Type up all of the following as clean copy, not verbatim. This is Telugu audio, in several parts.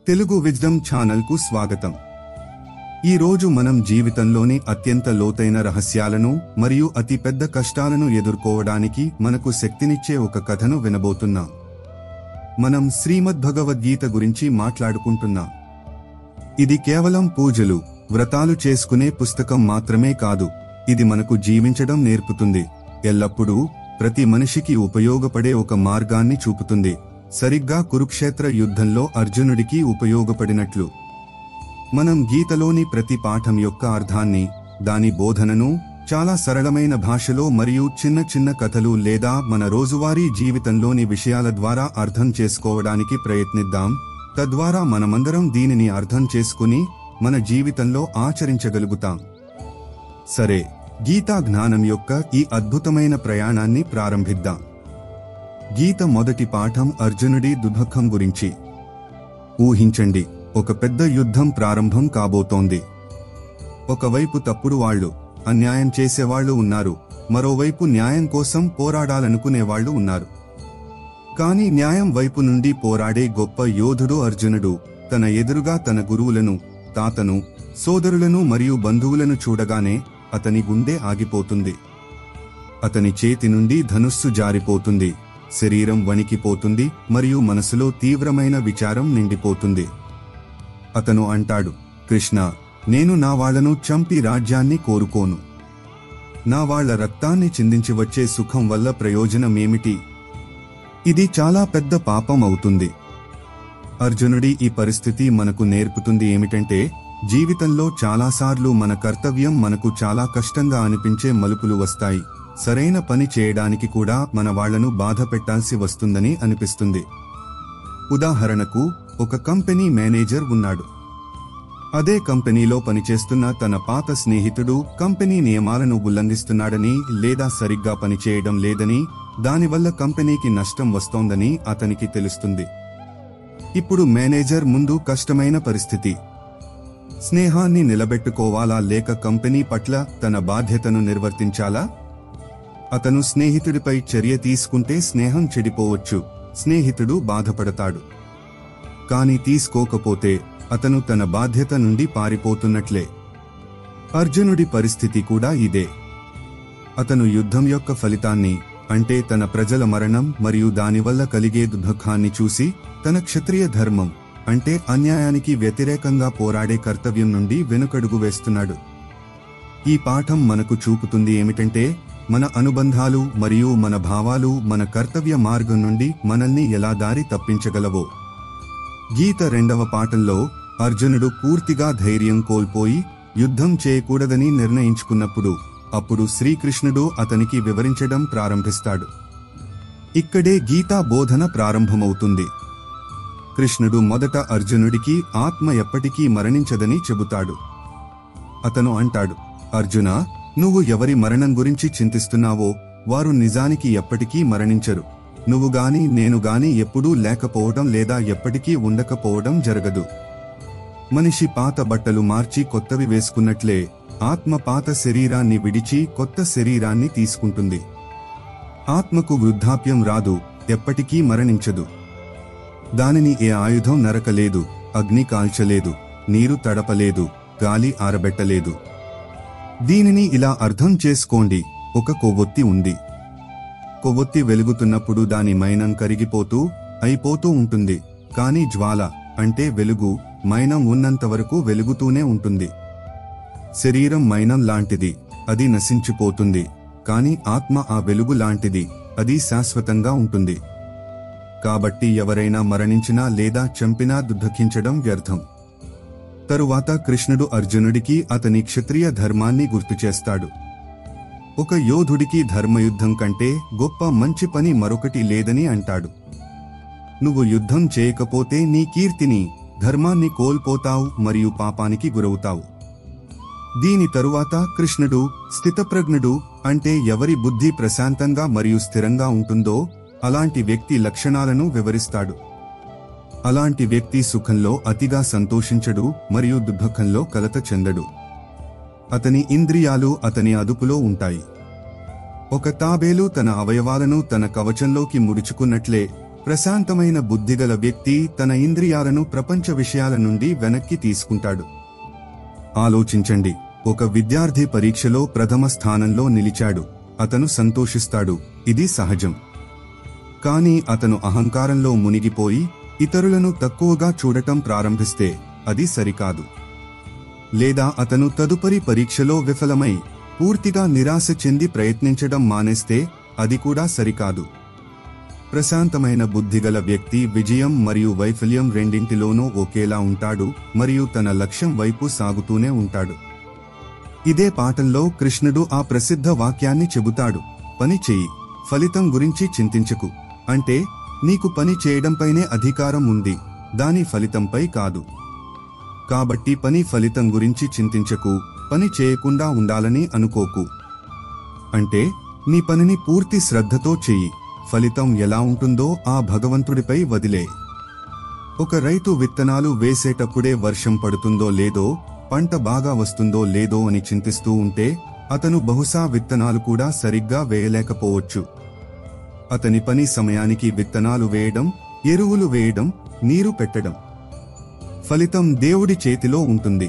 తెలుగు విజ్డమ్ ఛానల్కు స్వాగతం. ఈ రోజు మనం జీవితంలోని అత్యంత లోతైన రహస్యాలను మరియు అతి పెద్ద కష్టాలను ఎదుర్కోవడానికి మనకు శక్తినిచ్చే ఒక కథను వినబోతున్నాం. మనం శ్రీమద్ భగవద్గీత గురించి మాట్లాడుకుంటున్నాం. ఇది కేవలం పూజలు, వ్రతాలు చేసుకునే పుస్తకం మాత్రమే కాదు. ఇది మనకు జీవించడం నేర్పుతుంది. ఎల్లప్పుడూ ప్రతి మనిషికి ఉపయోగపడే ఒక మార్గాన్ని చూపుతుంది. సరిగ్గా కురుక్షేత్ర యుద్ధంలో అర్జునుడికి ఉపయోగపడినట్లు. మనం గీతలోని ప్రతి పాఠం యొక్క అర్థాన్ని, దాని బోధనను చాలా సరళమైన భాషలో మరియు చిన్న చిన్న కథలు లేదా మన రోజువారీ జీవితంలోని విషయాల ద్వారా అర్థం చేసుకోవడానికి ప్రయత్నిద్దాం. తద్వారా మనమందరం దీనిని అర్థం చేసుకుని మన జీవితంలో ఆచరించగలుగుతాం. సరే, గీతా జ్ఞానం యొక్క ఈ అద్భుతమైన ప్రయాణాన్ని ప్రారంభిద్దాం. గీత మొదటి పాఠం అర్జునుడి దుఃఖం గురించి. ఊహించండి, ఒక పెద్ద యుద్ధం ప్రారంభం కాబోతోంది. ఒకవైపు తప్పుడు వాళ్ళు, అన్యాయం చేసేవాళ్లు ఉన్నారు. మరోవైపు న్యాయం కోసం పోరాడాలనుకునేవాళ్లు ఉన్నారు. కాని న్యాయం వైపు నుండి పోరాడే గొప్ప యోధుడు అర్జునుడు తన ఎదురుగా తన గురువులను, తాతను, సోదరులను మరియు బంధువులను చూడగానే అతని గుండె ఆగిపోతుంది. అతని చేతి నుండి ధనుస్సు జారిపోతుంది. శరీరం వణికిపోతుంది మరియు మనసులో తీవ్రమైన విచారం నిండిపోతుంది. అతను అంటాడు, కృష్ణ, నేను నా వాళ్లను చంపి రాజ్యాన్ని కోరుకోను. నా వాళ్ల రక్తాన్ని చిందించి వచ్చే సుఖం వల్ల ప్రయోజనమేమిటి? ఇది చాలా పెద్ద పాపం అవుతుంది. అర్జునుడి ఈ పరిస్థితి మనకు నేర్పుతుంది ఏమిటంటే, జీవితంలో చాలాసార్లు మన కర్తవ్యం మనకు చాలా కష్టంగా అనిపించే మలుపులు వస్తాయి. సరైన పని చేయడానికి కూడా మన వాళ్లను బాధ పెట్టాల్సి వస్తుందని అనిపిస్తుంది. ఉదాహరణకు, ఒక కంపెనీ మేనేజర్ ఉన్నాడు. అదే కంపెనీలో పనిచేస్తున్న తన పాత స్నేహితుడు కంపెనీ నియమాలను ఉల్లంఘిస్తున్నాడని లేదా సరిగ్గా పనిచేయడం లేదని, దానివల్ల కంపెనీకి నష్టం వస్తోందని అతనికి తెలుస్తుంది. ఇప్పుడు మేనేజర్ ముందు కష్టమైన పరిస్థితి. స్నేహాన్ని నిలబెట్టుకోవాలా లేక కంపెనీ పట్ల తన బాధ్యతను నిర్వర్తించాలా? అతను స్నేహితుడిపై చర్య తీసుకుంటే స్నేహం చెడిపోవచ్చు. స్నేహితుడు బాధపడతాడు. కాని తీసుకోకపోతే అతను తన బాధ్యత నుండి పారిపోతున్నట్లే. అర్జునుడి పరిస్థితి కూడా ఇదే. అతను యుద్ధం యొక్క ఫలితాన్ని, అంటే తన ప్రజల మరణం మరియు దానివల్ల కలిగే దుఃఖాన్ని చూసి తన క్షత్రియ ధర్మం, అంటే అన్యాయానికి వ్యతిరేకంగా పోరాడే కర్తవ్యం నుండి వెనుకడుగు వేస్తున్నాడు. ఈ పాఠం మనకు చూపుతుంది ఏమిటంటే, మన అనుబంధాలు మరియు మన భావాలు మన కర్తవ్య మార్గం నుండి మనల్ని ఎలా దారి తప్పించగలవో. గీత రెండవ పాఠంలో అర్జునుడు పూర్తిగా ధైర్యం కోల్పోయి యుద్ధం చేయకూడదని నిర్ణయించుకున్నప్పుడు, అప్పుడు శ్రీకృష్ణుడు అతనికి వివరించడం ప్రారంభిస్తాడు. ఇక్కడే గీతా బోధన ప్రారంభమవుతుంది. కృష్ణుడు మొదట అర్జునుడికి ఆత్మ ఎప్పటికీ మరణించదని చెబుతాడు. అతను అంటాడు, అర్జునా, నువ్వు ఎవరి మరణం గురించి చింతిస్తున్నావో వారు నిజానికి ఎప్పటికీ మరణించరు. నువ్వు గాని నేను గాని ఎప్పుడూ లేకపోవడం లేదా ఎప్పటికీ ఉండకపోవడం జరగదు. మనిషి పాత బట్టలు మార్చి కొత్తవి వేసుకున్నట్లే ఆత్మ పాత శరీరాన్ని విడిచి కొత్త శరీరాన్ని తీసుకుంటుంది. ఆత్మకు వృద్ధాప్యం రాదు, ఎప్పటికీ మరణించదు. దానిని ఏ ఆయుధం నరకలేదు, అగ్ని కాల్చలేదు, నీరు తడపలేదు, గాలి ఆరబెట్టలేదు. దీనిని ఇలా అర్థం చేసుకోండి, ఒక కొవ్వొత్తి ఉంది. కొవ్వొత్తి వెలుగుతున్నప్పుడు దాని మైనం కరిగిపోతూ అయిపోతూ ఉంటుంది. కాని జ్వాల, అంటే వెలుగు, మైనం ఉన్నంతవరకు వెలుగుతూనే ఉంటుంది. శరీరం మైనం లాంటిది, అది నశించిపోతుంది. కాని ఆత్మ ఆ వెలుగు లాంటిది, అది శాశ్వతంగా ఉంటుంది. కాబట్టి ఎవరైనా మరణించినా లేదా చంపినా దుఃఖించడం వ్యర్థం. తరువాత కృష్ణుడు అర్జునుడికి అతని క్షత్రియ ధర్మాన్ని గుర్తుచేస్తాడు. ఒక యోధుడికి ధర్మయుద్ధం కంటే గొప్ప మంచి పని మరొకటి లేదని అంటాడు. నువ్వు యుద్ధం చేయకపోతే నీ కీర్తిని, ధర్మాన్ని కోల్పోతావు మరియు పాపానికి గురవుతావు. దీని తరువాత కృష్ణుడు స్థితప్రజ్ఞుడు, అంటే ఎవరి బుద్ధి ప్రశాంతంగా మరియు స్థిరంగా ఉంటుందో అలాంటి వ్యక్తి లక్షణాలను వివరిస్తాడు. అలాంటి వ్యక్తి సుఖంలో అతిగా సంతోషించడు మరియు దుఃఖంలో కలత చెందడు. అతని ఇంద్రియాలు అతని అదుపులో ఉంటాయి. ఒక తాబేలు తన అవయవాలను తన కవచంలోకి ముడుచుకున్నట్లే ప్రశాంతమైన బుద్ధిగల వ్యక్తి తన ఇంద్రియాలను ప్రపంచ విషయాల నుండి వెనక్కి తీసుకుంటాడు. ఆలోచించండి, ఒక విద్యార్థి పరీక్షలో ప్రథమ స్థానంలో నిలిచాడు. అతను సంతోషిస్తాడు, ఇది సహజం. కానీ అతను అహంకారంలో మునిగిపోయి ఇతరులను తక్కువగా చూడటం ప్రారంభిస్తే అది సరికాదు. లేదా అతను తదుపరి పరీక్షలో విఫలమై పూర్తిగా నిరాశ చెంది ప్రయత్నించడం మానేస్తే అది కూడా సరికాదు. ప్రశాంతమైన బుద్ధిగల వ్యక్తి విజయం మరియు వైఫల్యం రెండింటిలోనూ ఒకేలా ఉంటాడు మరియు తన లక్ష్యం వైపు సాగుతూనే ఉంటాడు. ఇదే పాఠంలో కృష్ణుడు ఆ ప్రసిద్ధ వాక్యాన్ని చెబుతాడు, పని చెయ్యి, ఫలితం గురించి చింతించకు. అంటే నీకు పని చేయడంపైనే అధికారం ఉంది, దాని ఫలితంపై కాదు. కాబట్టి పని ఫలితం గురించి చింతించకు, పని చేయకుండా ఉండాలని అనుకోకు. అంటే నీ పనిని పూర్తి శ్రద్ధతో చెయ్యి, ఫలితం ఎలా ఉంటుందో ఆ భగవంతుడిపై వదిలే. ఒక రైతు విత్తనాలు వేసేటప్పుడే వర్షం పడుతుందో లేదో, పంట బాగా వస్తుందో లేదో అని చింతిస్తూ ఉంటే అతను బహుశా విత్తనాలు కూడా సరిగ్గా వేయలేకపోవచ్చు. అతని పని సమయానికి విత్తనాలు వేయడం, ఎరువులు వేయడం, నీరు పెట్టడం. ఫలితం దేవుడి చేతిలో ఉంటుంది.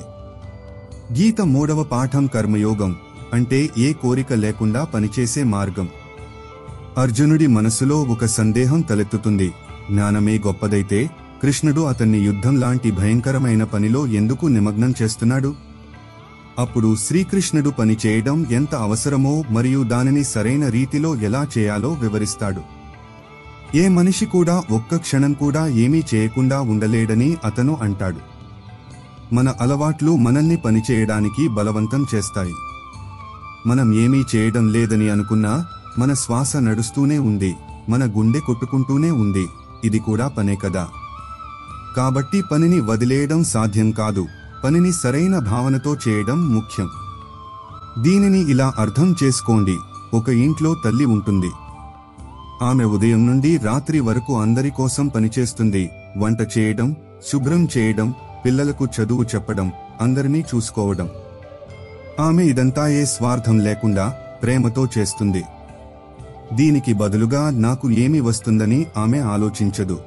గీత 3వ పాఠం కర్మయోగం, అంటే ఏ కోరిక లేకుండా పనిచేసే మార్గం. అర్జునుడి మనసులో ఒక సందేహం తలెత్తుతుంది. జ్ఞానమే గొప్పదైతే కృష్ణుడు అతన్ని యుద్ధం లాంటి భయంకరమైన పనిలో ఎందుకు నిమగ్నం చేస్తున్నాడు? అప్పుడు శ్రీకృష్ణుడు పని చేయడం ఎంత అవసరమో మరియు దానిని సరైన రీతిలో ఎలా చేయాలో వివరిస్తాడు. ఏ మనిషి కూడా ఒక్క క్షణం కూడా ఏమీ చేయకుండా ఉండలేడని అతను అంటాడు. మన అలవాట్లు మనల్ని పనిచేయడానికి బలవంతం చేస్తాయి. మనం ఏమీ చేయడం లేదని అనుకున్నా మన శ్వాస నడుస్తూనే ఉంది, మన గుండె కొట్టుకుంటూనే ఉంది, ఇది కూడా పనే కదా. కాబట్టి పనిని వదిలేయడం సాధ్యం కాదు, పనిని సరైన భావనతో చేయడం ముఖ్యం. దీనిని ఇలా అర్థం చేసుకోండి, ఒక ఇంట్లో తల్లి ఉంటుంది. ఆమె ఉదయం నుండి రాత్రి వరకు అందరి కోసం పనిచేస్తుంది. వంట చేయడం, శుభ్రం చేయడం, పిల్లలకు చదువు చెప్పడం, అందరినీ చూసుకోవడం. ఆమె ఇదంతా ఏ స్వార్థం లేకుండా ప్రేమతో చేస్తుంది. దీనికి బదులుగా నాకు ఏమి వస్తుందని ఆమె ఆలోచించదు.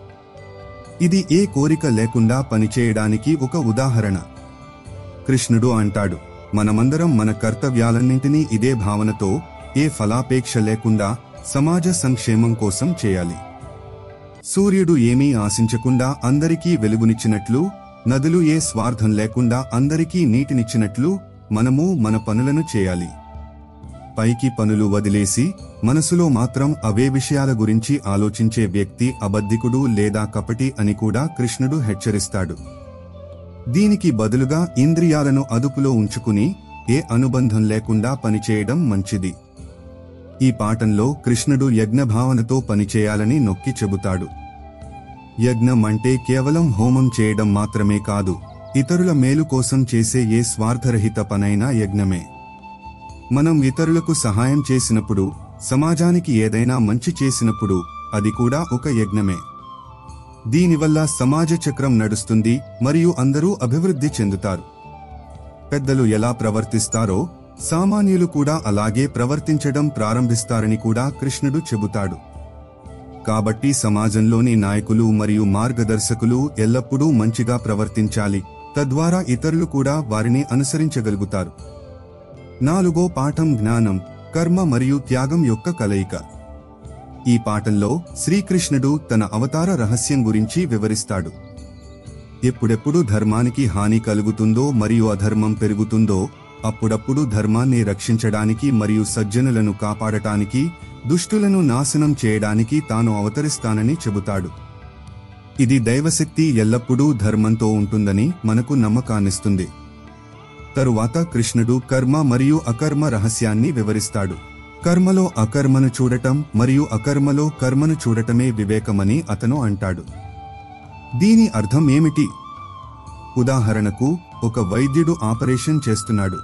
ఇది ఏ కోరిక లేకుండా పనిచేయడానికి ఒక ఉదాహరణ. కృష్ణుడు అంటాడు, మనమందరం మన కర్తవ్యాలన్నింటినీ ఇదే భావనతో, ఏ ఫలాపేక్ష లేకుండా సమాజ సంక్షేమం కోసం చేయాలి. సూర్యుడు ఏమీ ఆశించకుండా అందరికీ వెలుగునిచ్చినట్లు, నదులు ఏ స్వార్థం లేకుండా అందరికీ నీటినిచ్చినట్లు మనము మన పనులను చేయాలి. పైకి పనులు వదిలేసి మనసులో మాత్రం అవే విషయాల గురించి ఆలోచించే వ్యక్తి అబద్ధికుడు లేదా కపటి అని కూడా కృష్ణుడు హెచ్చరిస్తాడు. దీనికి బదులుగా ఇంద్రియాలను అదుపులో ఉంచుకుని ఏ అనుబంధం లేకుండా పనిచేయడం మంచిది. ఈ పాఠంలో కృష్ణుడు యజ్ఞభావనతో పనిచేయాలని నొక్కి చెబుతాడు. యజ్ఞం అంటే కేవలం హోమం చేయడం మాత్రమే కాదు, ఇతరుల మేలు కోసం చేసే ఏ స్వార్థరహిత పనైనా యజ్ఞమే. మనం ఇతరులకు సహాయం చేసినప్పుడు, సమాజానికి ఏదైనా మంచి చేసినప్పుడు అది కూడా ఒక యజ్ఞమే. దీనివల్ల సమాజ చక్రం నడుస్తుంది మరియు అందరూ అభివృద్ధి చెందుతారు. పెద్దలు ఎలా ప్రవర్తిస్తారో సామాన్యులు కూడా అలాగే ప్రవర్తించడం ప్రారంభిస్తారని కూడా కృష్ణుడు చెబుతాడు. కాబట్టి సమాజంలోని నాయకులు మరియు మార్గదర్శకులు ఎల్లప్పుడూ మంచిగా ప్రవర్తించాలి, తద్వారా ఇతరులు కూడా వారిని అనుసరించగలుగుతారు. 4వ పాఠం జ్ఞానం, కర్మ మరియు త్యాగం యొక్క కలయిక. ఈ పాఠంలో శ్రీకృష్ణుడు తన అవతార రహస్యం గురించి వివరిస్తాడు. ఎప్పుడెప్పుడు ధర్మానికి హాని కలుగుతుందో మరియు అధర్మం పెరుగుతుందో, అప్పుడప్పుడు ధర్మాన్ని రక్షించడానికి మరియు సజ్జనులను కాపాడటానికి, దుష్టులను నాశనం చేయడానికి తాను అవతరిస్తానని చెబుతాడు. ఇది దైవశక్తి ఎల్లప్పుడూ ధర్మంతో ఉంటుందని మనకు నమ్మకాన్నిస్తుంది. తరువాత కృష్ణుడు కర్మ మరియు అకర్మ రహస్యాన్ని వివరిస్తాడు. కర్మలో అకర్మను చూడటం మరియు అకర్మలో కర్మను చూడటమే వివేకమని అతను అంటాడు. దీని అర్థం ఏమిటి? ఉదాహరణకు, ఒక వైద్యుడు ఆపరేషన్ చేస్తున్నాడు.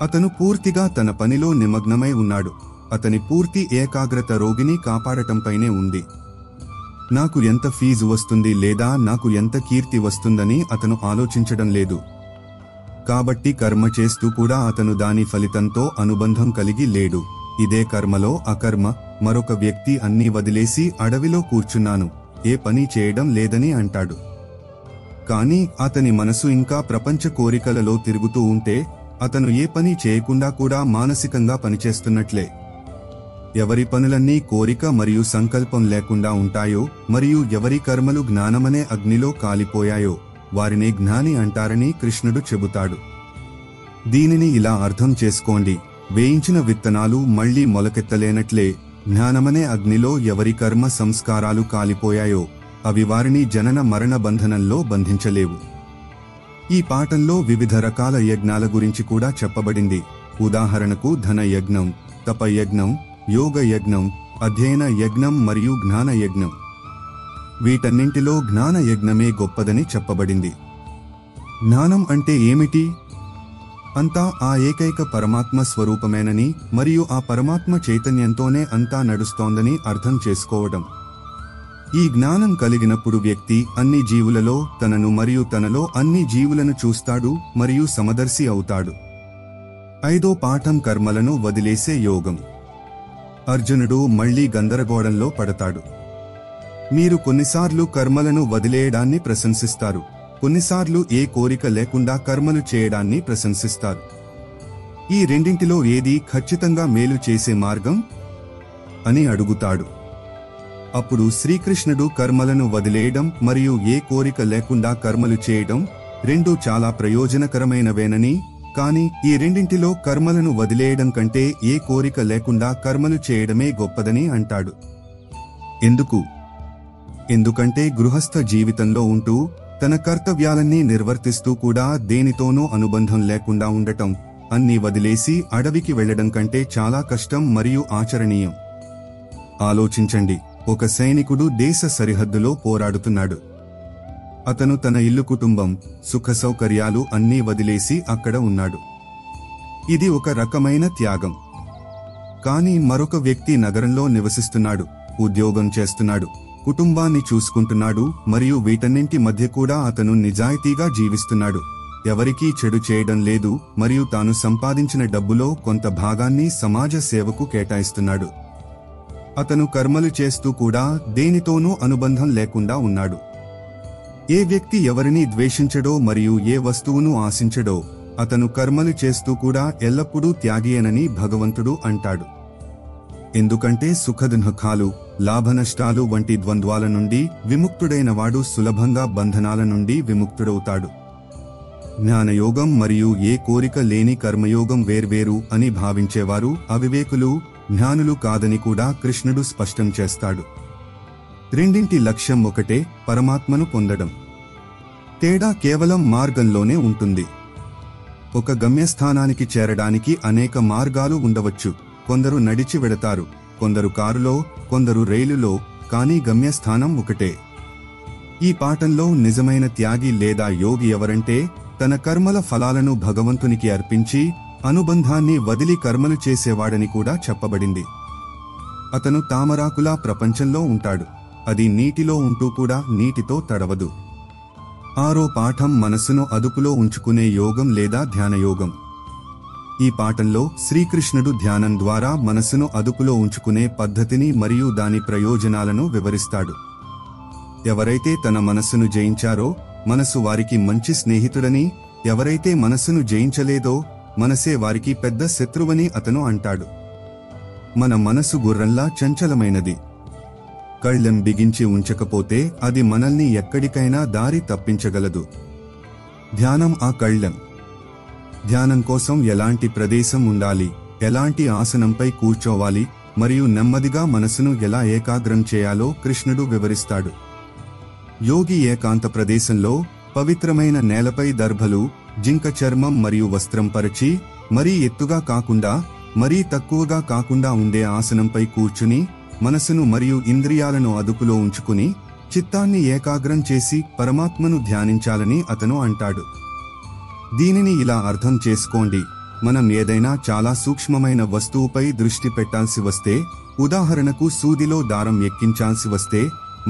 అతను పూర్తిగా తన పనిలో నిమగ్నమై ఉన్నాడు. అతని పూర్తి ఏకాగ్రత రోగిని కాపాడటంపైనే ఉంది. నాకు ఎంత ఫీజు వస్తుంది లేదా నాకు ఎంత కీర్తి వస్తుందని అతను ఆలోచించడం లేదు. కాబట్టి కర్మ చేస్తూ కూడా అతను దాని ఫలితంతో అనుబంధం కలిగి లేడు. ఇదే కర్మలో అకర్మ, మరొక వ్యక్తి అన్నీ వదిలేసి అడవిలో కూర్చున్నాను, ఏ పని చేయడం లేదని అంటాడు. కానీ అతని మనసు ఇంకా ప్రపంచ కోరికలలో తిరుగుతూ ఉంటే అతను ఏ పని చేయకుండా కూడా మానసికంగా పనిచేస్తున్నట్లే. ఎవరి పనులన్నీ కోరిక మరియు సంకల్పం లేకుండా ఉంటాయో మరియు ఎవరి కర్మలు జ్ఞానమనే అగ్నిలో కాలిపోయాయో వారినే జ్ఞాని అంటారని కృష్ణుడు చెబుతాడు. దీనిని ఇలా అర్థం చేసుకోండి, వేయించిన విత్తనాలు మళ్లీ మొలకెత్తలేనట్లే జ్ఞానమనే అగ్నిలో ఎవరి కర్మ సంస్కారాలు కాలిపోయాయో అవి వారిని జనన మరణ బంధనంలో బంధించలేవు. ఈ పాఠంలో వివిధ రకాల యజ్ఞాల గురించి కూడా చెప్పబడింది. ఉదాహరణకు ధన యజ్ఞం, తప యజ్ఞం, యోగ యజ్ఞం, అధ్యయన యజ్ఞం మరియు జ్ఞాన యజ్ఞం. వీటన్నింటిలో జ్ఞాన యజ్ఞమే గొప్పదని చెప్పబడింది. జ్ఞానం అంటే ఏమిటి? అంతా ఆ ఏకైక పరమాత్మ స్వరూపమేనని మరియు ఆ పరమాత్మ చైతన్యంతోనే అంతా నడుస్తోందని అర్థం చేసుకోవడం. ఈ జ్ఞానం కలిగినప్పుడు వ్యక్తి అన్ని జీవులలో తనను మరియు తనలో అన్ని జీవులను చూస్తాడు మరియు సమదర్శి అవుతాడు. 5వ పాఠం కర్మలను వదిలేసే యోగం. అర్జునుడు మళ్లీ గందరగోళంలో పడతాడు. మీరు కొన్నిసార్లు కర్మలను వదిలేయడాన్ని ప్రశంసిస్తారు, కొన్నిసార్లు ఏ కోరిక లేకుండా కర్మలు చేయడాన్ని ప్రశంసిస్తారు. ఈ రెండింటిలో ఏది ఖచ్చితంగా మేలు చేసే మార్గం అని అడుగుతాడు. అప్పుడు శ్రీకృష్ణుడు కర్మలను వదిలేయడం మరియు ఏ కోరిక లేకుండా కర్మలు చేయడం రెండూ చాలా ప్రయోజనకరమైనవేనని, కానీ ఈ రెండింటిలో కర్మలను వదిలేయడం కంటే ఏ కోరిక లేకుండా కర్మలు చేయడమే గొప్పదని అంటాడు. ఎందుకంటే గృహస్థ జీవితంలో ఉంటూ తన కర్తవ్యాలన్నీ నిర్వర్తిస్తూ కూడా దేనితోనూ అనుబంధం లేకుండా ఉండటం, అన్నీ వదిలేసి అడవికి వెళ్లడం కంటే చాలా కష్టం మరియు ఆచరణీయం. ఆలోచించండి, ఒక సైనికుడు దేశ సరిహద్దులో పోరాడుతున్నాడు. అతను తన ఇల్లు, కుటుంబం, సుఖ సౌకర్యాలు అన్నీ వదిలేసి అక్కడ ఉన్నాడు. ఇది ఒక రకమైన త్యాగం. కానీ మరొక వ్యక్తి నగరంలో నివసిస్తున్నాడు, ఉద్యోగం చేస్తున్నాడు, కుటుంబాన్ని చూసుకుంటున్నాడు మరియు వీటన్నింటి మధ్య కూడా అతను నిజాయితీగా జీవిస్తున్నాడు. ఎవరికీ చెడు చేయడం లేదు మరియు తాను సంపాదించిన డబ్బులో కొంత భాగాన్ని సమాజ సేవకు కేటాయిస్తున్నాడు. అతను కర్మలు చేస్తూ కూడా దేనితోనూ అనుబంధం లేకుండా ఉన్నాడు. ఏ వ్యక్తి ఎవరిని ద్వేషించడో మరియు ఏ వస్తువును ఆశించడో అతను కర్మలు చేస్తూ కూడా ఎల్లప్పుడూ త్యాగియేనని భగవంతుడు అంటాడు. ఎందుకంటే సుఖదుఃఖాలు, లాభనష్టాలు వంటి ద్వంద్వాల నుండి విముక్తుడైన వాడు సులభంగా బంధనాల నుండి విముక్తుడవుతాడు. జ్ఞానయోగం మరియు ఏ కోరిక లేని కర్మయోగం వేర్వేరు అని భావించేవారు అవివేకులు, జ్ఞానులు కాదని కూడా కృష్ణుడు స్పష్టం చేస్తాడు. రెండింటి లక్ష్యం ఒకటే, పరమాత్మను పొందడం. తేడా కేవలం మార్గంలోనే ఉంటుంది. ఒక గమ్యస్థానానికి చేరడానికి అనేక మార్గాలు ఉండవచ్చు. కొందరు నడిచి వెడతారు, కొందరు కారులో, కొందరు రైలులో, కానీ గమ్యస్థానం ఒకటే. ఈ పాఠంలో నిజమైన త్యాగి లేదా యోగి ఎవరంటే తన కర్మల ఫలాలను భగవంతునికి అర్పించి అనుబంధాన్ని వదిలి కర్మలు చేసేవాడని కూడా చెప్పబడింది. అతను తామరాకులా ప్రపంచంలో ఉంటాడు, అది నీటిలో ఉంటూ కూడా నీటితో తడవదు. 6వ పాఠం మనసును అదుపులో ఉంచుకునే యోగం లేదా ధ్యానయోగం. ఈ పాఠంలో శ్రీకృష్ణుడు ధ్యానం ద్వారా మనసును అదుపులో ఉంచుకునే పద్ధతిని మరియు దాని ప్రయోజనాలను వివరిస్తాడు. ఎవరైతే తన మనస్సును జయించారో మనసు వారికి మంచి స్నేహితుడని, ఎవరైతే మనస్సును జయించలేదో మనసే వారికి పెద్ద శత్రువని అతను అంటాడు. మన మనసు గుర్రంలా చంచలమైనది. కళ్ళెం బిగించి ఉంచకపోతే అది మనల్ని ఎక్కడికైనా దారి తప్పించగలదు. ధ్యానం ఆ కళ్ళెం. ధ్యానం కోసం ఎలాంటి ప్రదేశం ఉండాలి, ఎలాంటి ఆసనంపై కూర్చోవాలి మరియు నెమ్మదిగా మనసును ఎలా ఏకాగ్రం చేయాలో కృష్ణుడు వివరిస్తాడు. యోగి ఏకాంత ప్రదేశంలో పవిత్రమైన నేలపై దర్భలు, జింక చర్మం మరియు వస్త్రం పరిచి, మరీ ఎత్తుగా కాకుండా మరీ తక్కువగా కాకుండా ఉండే ఆసనంపై కూర్చుని మనసును మరియు ఇంద్రియాలను అదుపులో ఉంచుకుని చిత్తాన్ని ఏకాగ్రం చేసి పరమాత్మను ధ్యానించాలని అతను అంటాడు. దీనిని ఇలా అర్థం చేసుకోండి, మనం ఏదైనా చాలా సూక్ష్మమైన వస్తువుపై దృష్టి పెట్టాల్సి వస్తే, ఉదాహరణకు సూదిలో దారం ఎక్కించాల్సి వస్తే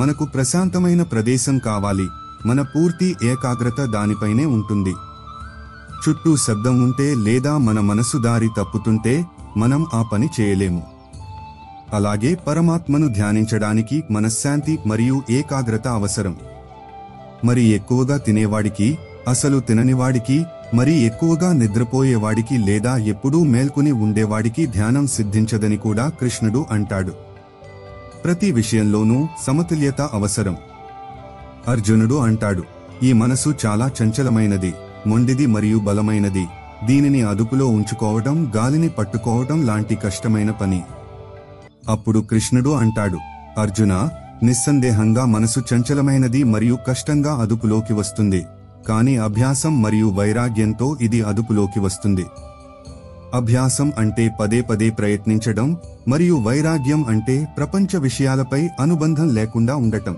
మనకు ప్రశాంతమైన ప్రదేశం కావాలి. మన పూర్తి ఏకాగ్రత దానిపైనే ఉంటుంది. చుట్టూ శబ్దం ఉంటే లేదా మన మనసు దారి తప్పుతుంటే మనం ఆ పని చేయలేము. అలాగే పరమాత్మను ధ్యానించడానికి మనశ్శాంతి మరియు ఏకాగ్రత అవసరం. మరి ఎక్కువగా తినేవాడికి, అసలు తిననివాడికి, మరి ఎక్కువగా నిద్రపోయేవాడికి లేదా ఎప్పుడూ మేల్కొని ఉండేవాడికి ధ్యానం సిద్ధించదని కూడా కృష్ణుడు అంటాడు. ప్రతి విషయంలోనూ సమతుల్యత అవసరం. అర్జునుడు అంటాడు, ఈ మనసు చాలా చంచలమైనది, మొండిది మరియు బలమైనది. దీనిని అదుపులో ఉంచుకోవడం గాలిని పట్టుకోవడం లాంటి కష్టమైన పని. అప్పుడు కృష్ణుడు అంటాడు, అర్జునా, నిస్సందేహంగా మనసు చంచలమైనది మరియు కష్టంగా అదుపులోకి వస్తుంది. కానీ అభ్యాసం మరియు వైరాగ్యంతో ఇది అదుపులోకి వస్తుంది. అభ్యాసం అంటే పదే పదే ప్రయత్నించడం, మరియు వైరాగ్యం అంటే ప్రపంచ విషయాలపై అనుబంధం లేకుండా ఉండటం.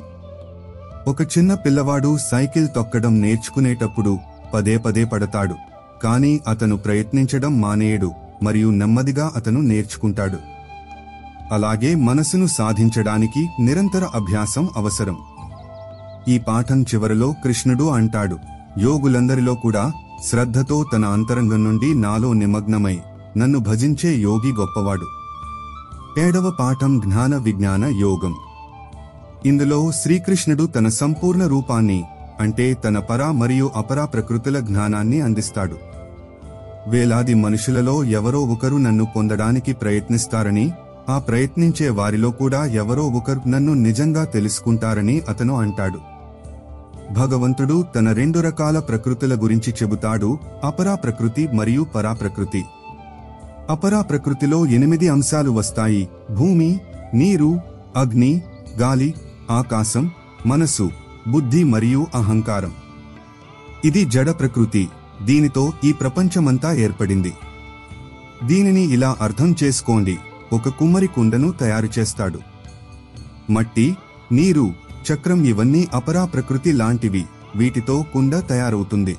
ఒక చిన్న పిల్లవాడు సైకిల్ తొక్కడం నేర్చుకునేటప్పుడు పదే పదే పడతాడు, కానీ అతను ప్రయత్నించడం మానేయడు మరియు నెమ్మదిగా అతను నేర్చుకుంటాడు. అలాగే మనసును సాధించడానికి నిరంతర అభ్యాసం అవసరం. ఈ పాఠం చివరలో కృష్ణుడు అంటాడు, యోగులందరిలో కూడా శ్రద్ధతో తన అంతరంగం నుండి నాలో నిమగ్నమై నన్ను భజించే యోగి గొప్పవాడు. 7వ పాఠం జ్ఞాన విజ్ఞాన యోగం. ఇందులో శ్రీకృష్ణుడు తన సంపూర్ణ రూపాన్ని, అంటే తన పరా మరియు అపరా ప్రకృతుల జ్ఞానాన్ని అందిస్తాడు. వేలాది మనుషులలో ఎవరో ఒకరు నన్ను పొందడానికి ప్రయత్నిస్తారని, ఆ ప్రయత్నించే వారిలో కూడా ఎవరో ఒకరు నన్ను నిజంగా తెలుసుకుంటారని అతను అంటాడు. భగవంతుడు తన 2 రకాల ప్రకృతుల గురించి చెబుతాడు, అపరా ప్రకృతి మరియు పరా ప్రకృతి. అపరా ప్రకృతిలో 8 అంశాలు వస్తాయి: భూమి, నీరు, అగ్ని, గాలి, ఆకాశం, మనసు, బుద్ధి మరియు అహంకారం. ఇది జడ ప్రకృతి. దీనితో ఈ ప్రపంచమంతా ఏర్పడింది. దీనిని ఇలా అర్థం చేసుకోండి, ఒక కుమ్మరి కుండను తయారు చేస్తాడు. మట్టి, నీరు, చక్రం ఇవన్నీ అపరా ప్రకృతి లాంటివి. వీటితో కుండ తయారవుతుంది.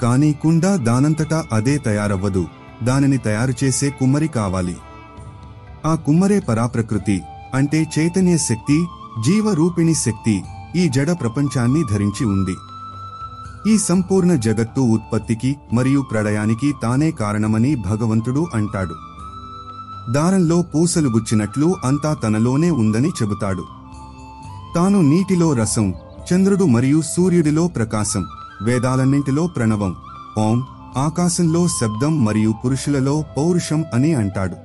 కానీ కుండ దానంతటా అదే తయారవ్వదు, దానిని తయారు చేసే కుమ్మరి కావాలి. ఆ కుమ్మరే పరాప్రకృతి, అంటే చైతన్య శక్తి, జీవరూపిణి శక్తి ఈ జడ ప్రపంచాన్ని ధరించి ఉంది. ఈ సంపూర్ణ జగత్తు ఉత్పత్తికి మరియు ప్రళయానికి తానే కారణమని భగవంతుడు అంటాడు. దారంలో పూసలు గుచ్చినట్లు అంతా తనలోనే ఉందని చెబుతాడు. తాను నీటిలో రసం, చంద్రుడు మరియు సూర్యుడిలో ప్రకాశం, వేదాలన్నింటిలో ప్రణవం, ఓం, ఆకాశంలో శబ్దం మరియు పురుషులలో పౌరుషం అని అంటాడు.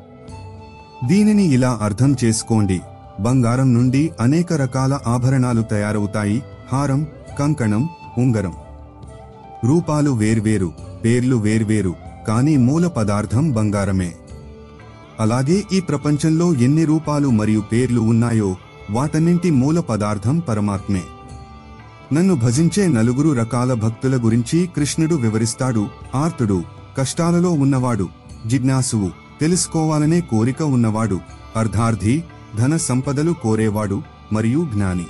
దీనిని ఇలా అర్థం చేసుకోండి, బంగారం నుండి అనేక రకాల ఆభరణాలు తయారవుతాయి. హారం, కంకణం, ఉంగరం. రూపాలు వేర్వేరు, పేర్లు వేర్వేరు, కానీ మూల పదార్థం బంగారమే. అలాగే ఈ ప్రపంచంలో ఎన్ని రూపాలు మరియు పేర్లు ఉన్నాయో వాటన్నింటి మూల పదార్థం పరమాత్మే. నన్ను భజించే 4 రకాల భక్తుల గురించి కృష్ణుడు వివరిస్తాడు: ఆర్తుడు, కష్టాలలో ఉన్నవాడు; జిజ్ఞాసువు, తెలుసుకోవాలనే కోరిక ఉన్నవాడు; అర్ధార్థి, ధన సంపదలు కోరేవాడు; మరియు జ్ఞాని.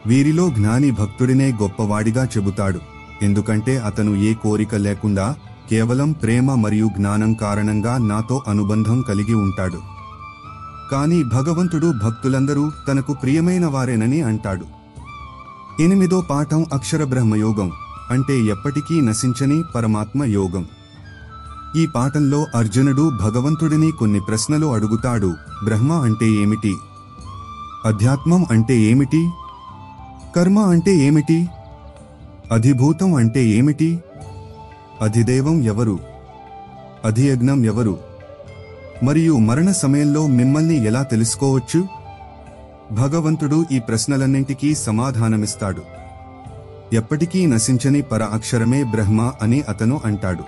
వీరిలో జ్ఞాని భక్తుడినే గొప్పవాడిగా చెబుతాడు, ఎందుకంటే అతను ఏ కోరిక లేకుండా కేవలం ప్రేమ మరియు జ్ఞానం కారణంగా నాతో అనుబంధం కలిగి ఉంటాడు. కానీ భగవంతుడు భక్తులందరూ తనకు ప్రియమైన వారేనని అంటాడు. 8వ పాఠం అక్షర బ్రహ్మయోగం, అంటే ఎప్పటికీ నశించని పరమాత్మ యోగం. ఈ పాఠంలో అర్జునుడు భగవంతుడిని కొన్ని ప్రశ్నలు అడుగుతాడు. బ్రహ్మ అంటే ఏమిటి? అధ్యాత్మం అంటే ఏమిటి? కర్మ అంటే ఏమిటి? అధిభూతం అంటే ఏమిటి? అధిదైవం ఎవరు? అధియజ్ఞం ఎవరు? మరియు మరణ సమయంలో మిమ్మల్ని ఎలా తెలుసుకోవచ్చు? భగవంతుడు ఈ ప్రశ్నలన్నింటికీ సమాధానమిస్తాడు. ఎప్పటికీ నశించని పర అక్షరమే బ్రహ్మ అని అతను అంటాడు.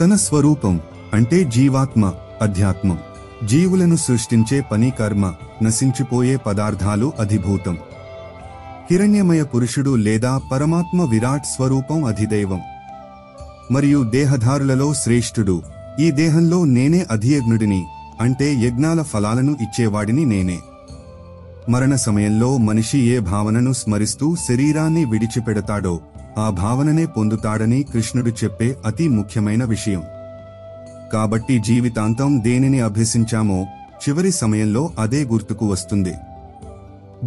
తన స్వరూపం, అంటే జీవాత్మ, అధ్యాత్మం. జీవులను సృష్టించే పని కర్మ, నశించిపోయే పదార్థాలు అధిభూతం. హిరణ్యమయ పురుషుడు లేదా పరమాత్మ విరాట్ స్వరూపం అధిదైవం. మరియు దేహధారులలో శ్రేష్ఠుడు. ఈ దేహంలో నేనే అధియజ్ఞుడిని, అంటే యజ్ఞాల ఫలాలను ఇచ్చేవాడిని నేనే. మరణ సమయంలో మనిషి ఏ భావనను స్మరిస్తూ శరీరాన్ని విడిచిపెడతాడో ఆ భావననే పొందుతాడని కృష్ణుడు చెప్పే అతి ముఖ్యమైన విషయం. కాబట్టి జీవితాంతం దేనిని అభ్యసించామో చివరి సమయంలో అదే గుర్తుకు వస్తుంది.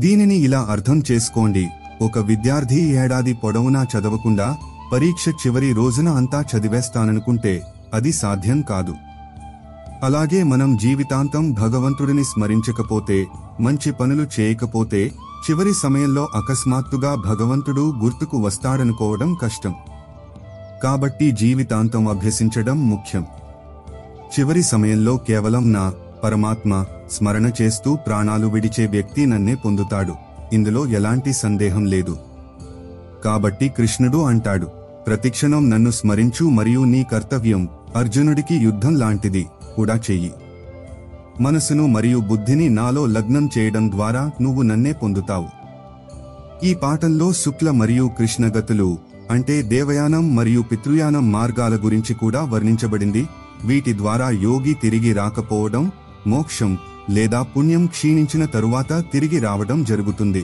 దీనిని ఇలా అర్థం చేసుకోండి, ఒక విద్యార్థి ఏడాది పొడవునా చదవకుండా పరీక్ష చివరి రోజున అంతా చదివేస్తాననుకుంటే అది సాధ్యం కాదు. అలాగే మనం జీవితాంతం భగవంతుడిని స్మరించకపోతే, మంచి పనులు చేయకపోతే, చివరి సమయంలో అకస్మాత్తుగా భగవంతుడు గుర్తుకు వస్తాడనుకోవడం కష్టం. కాబట్టి జీవితాంతం అభ్యసించడం ముఖ్యం. చివరి సమయంలో కేవలం నా పరమాత్మ స్మరణ చేస్తూ ప్రాణాలు విడిచే వ్యక్తి నన్నే పొందుతాడు, ఇందులో ఎలాంటి సందేహం లేదు. కాబట్టి కృష్ణుడు అంటాడు, ప్రతిక్షణం నన్ను స్మరించు మరియు నీ కర్తవ్యం అర్జునుడికి యుద్ధం లాంటిది కూడా చెయ్యి. మనసును మరియు బుద్ధిని నాలో లగ్నం చేయడం ద్వారా నువ్వు నన్నే పొందుతావు. ఈ పాఠంలో శుక్ల మరియు కృష్ణ గతులు అంటే దేవయానం మరియు పితృయానం మార్గాల గురించి కూడా వర్ణించబడింది. వీటి ద్వారా యోగి తిరిగి రాకపోవడం, మోక్షం లేదా పుణ్యం క్షీణించిన తరువాత తిరిగి రావడం జరుగుతుంది.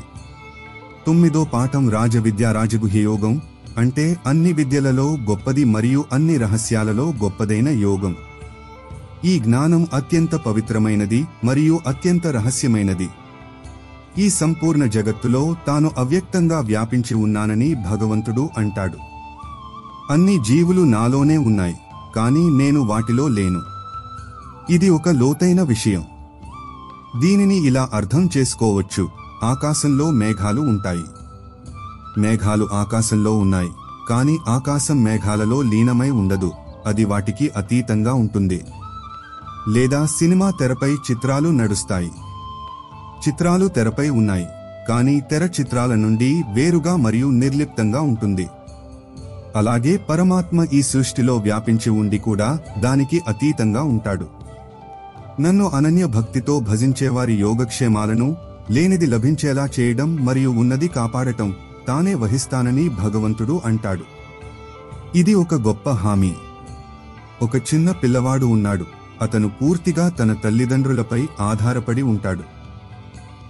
9వ పాఠం రాజవిద్య రాజగుహ్య యోగం అంటే అన్ని విద్యలలో గొప్పది మరియు అన్ని రహస్యాలలో గొప్పదైన యోగం. ఈ జ్ఞానం అత్యంత పవిత్రమైనది మరియు అత్యంత రహస్యమైనది. ఈ సంపూర్ణ జగత్తులో తాను అవ్యక్తంగా వ్యాపించి ఉన్నానని భగవంతుడు అంటాడు. అన్ని జీవులు నాలోనే ఉన్నాయి, కానీ నేను వాటిలో లేను. ఇది ఒక లోతైన విషయం. దీనిని ఇలా అర్థం చేసుకోవచ్చు: ఆకాశంలో మేఘాలు ఉంటాయి. మేఘాలు ఆకాశంలో ఉన్నాయి, కానీ ఆకాశం మేఘాలలో లీనమై ఉండదు, అది వాటికి అతీతంగా ఉంటుంది. లేదా సినిమా తెరపై చిత్రాలు నడుస్తాయి. చిత్రాలు తెరపై ఉన్నాయి, కానీ తెర చిత్రాల నుండి వేరుగా మరియు నిర్లిప్తంగా ఉంటుంది. అలాగే పరమాత్మ ఈ సృష్టిలో వ్యాపించి ఉండి కూడా దానికి అతీతంగా ఉంటాడు. నన్ను అనన్య భక్తితో భజించేవారి యోగక్షేమాలను, లేనిది లభించేలా చేయడం మరియు ఉన్నది కాపాడటం తానే వహిస్తానని భగవంతుడు అంటాడు. ఇది ఒక గొప్ప హామీ. ఒక చిన్న పిల్లవాడు ఉన్నాడు. అతను పూర్తిగా తన తల్లిదండ్రులపై ఆధారపడి ఉంటాడు.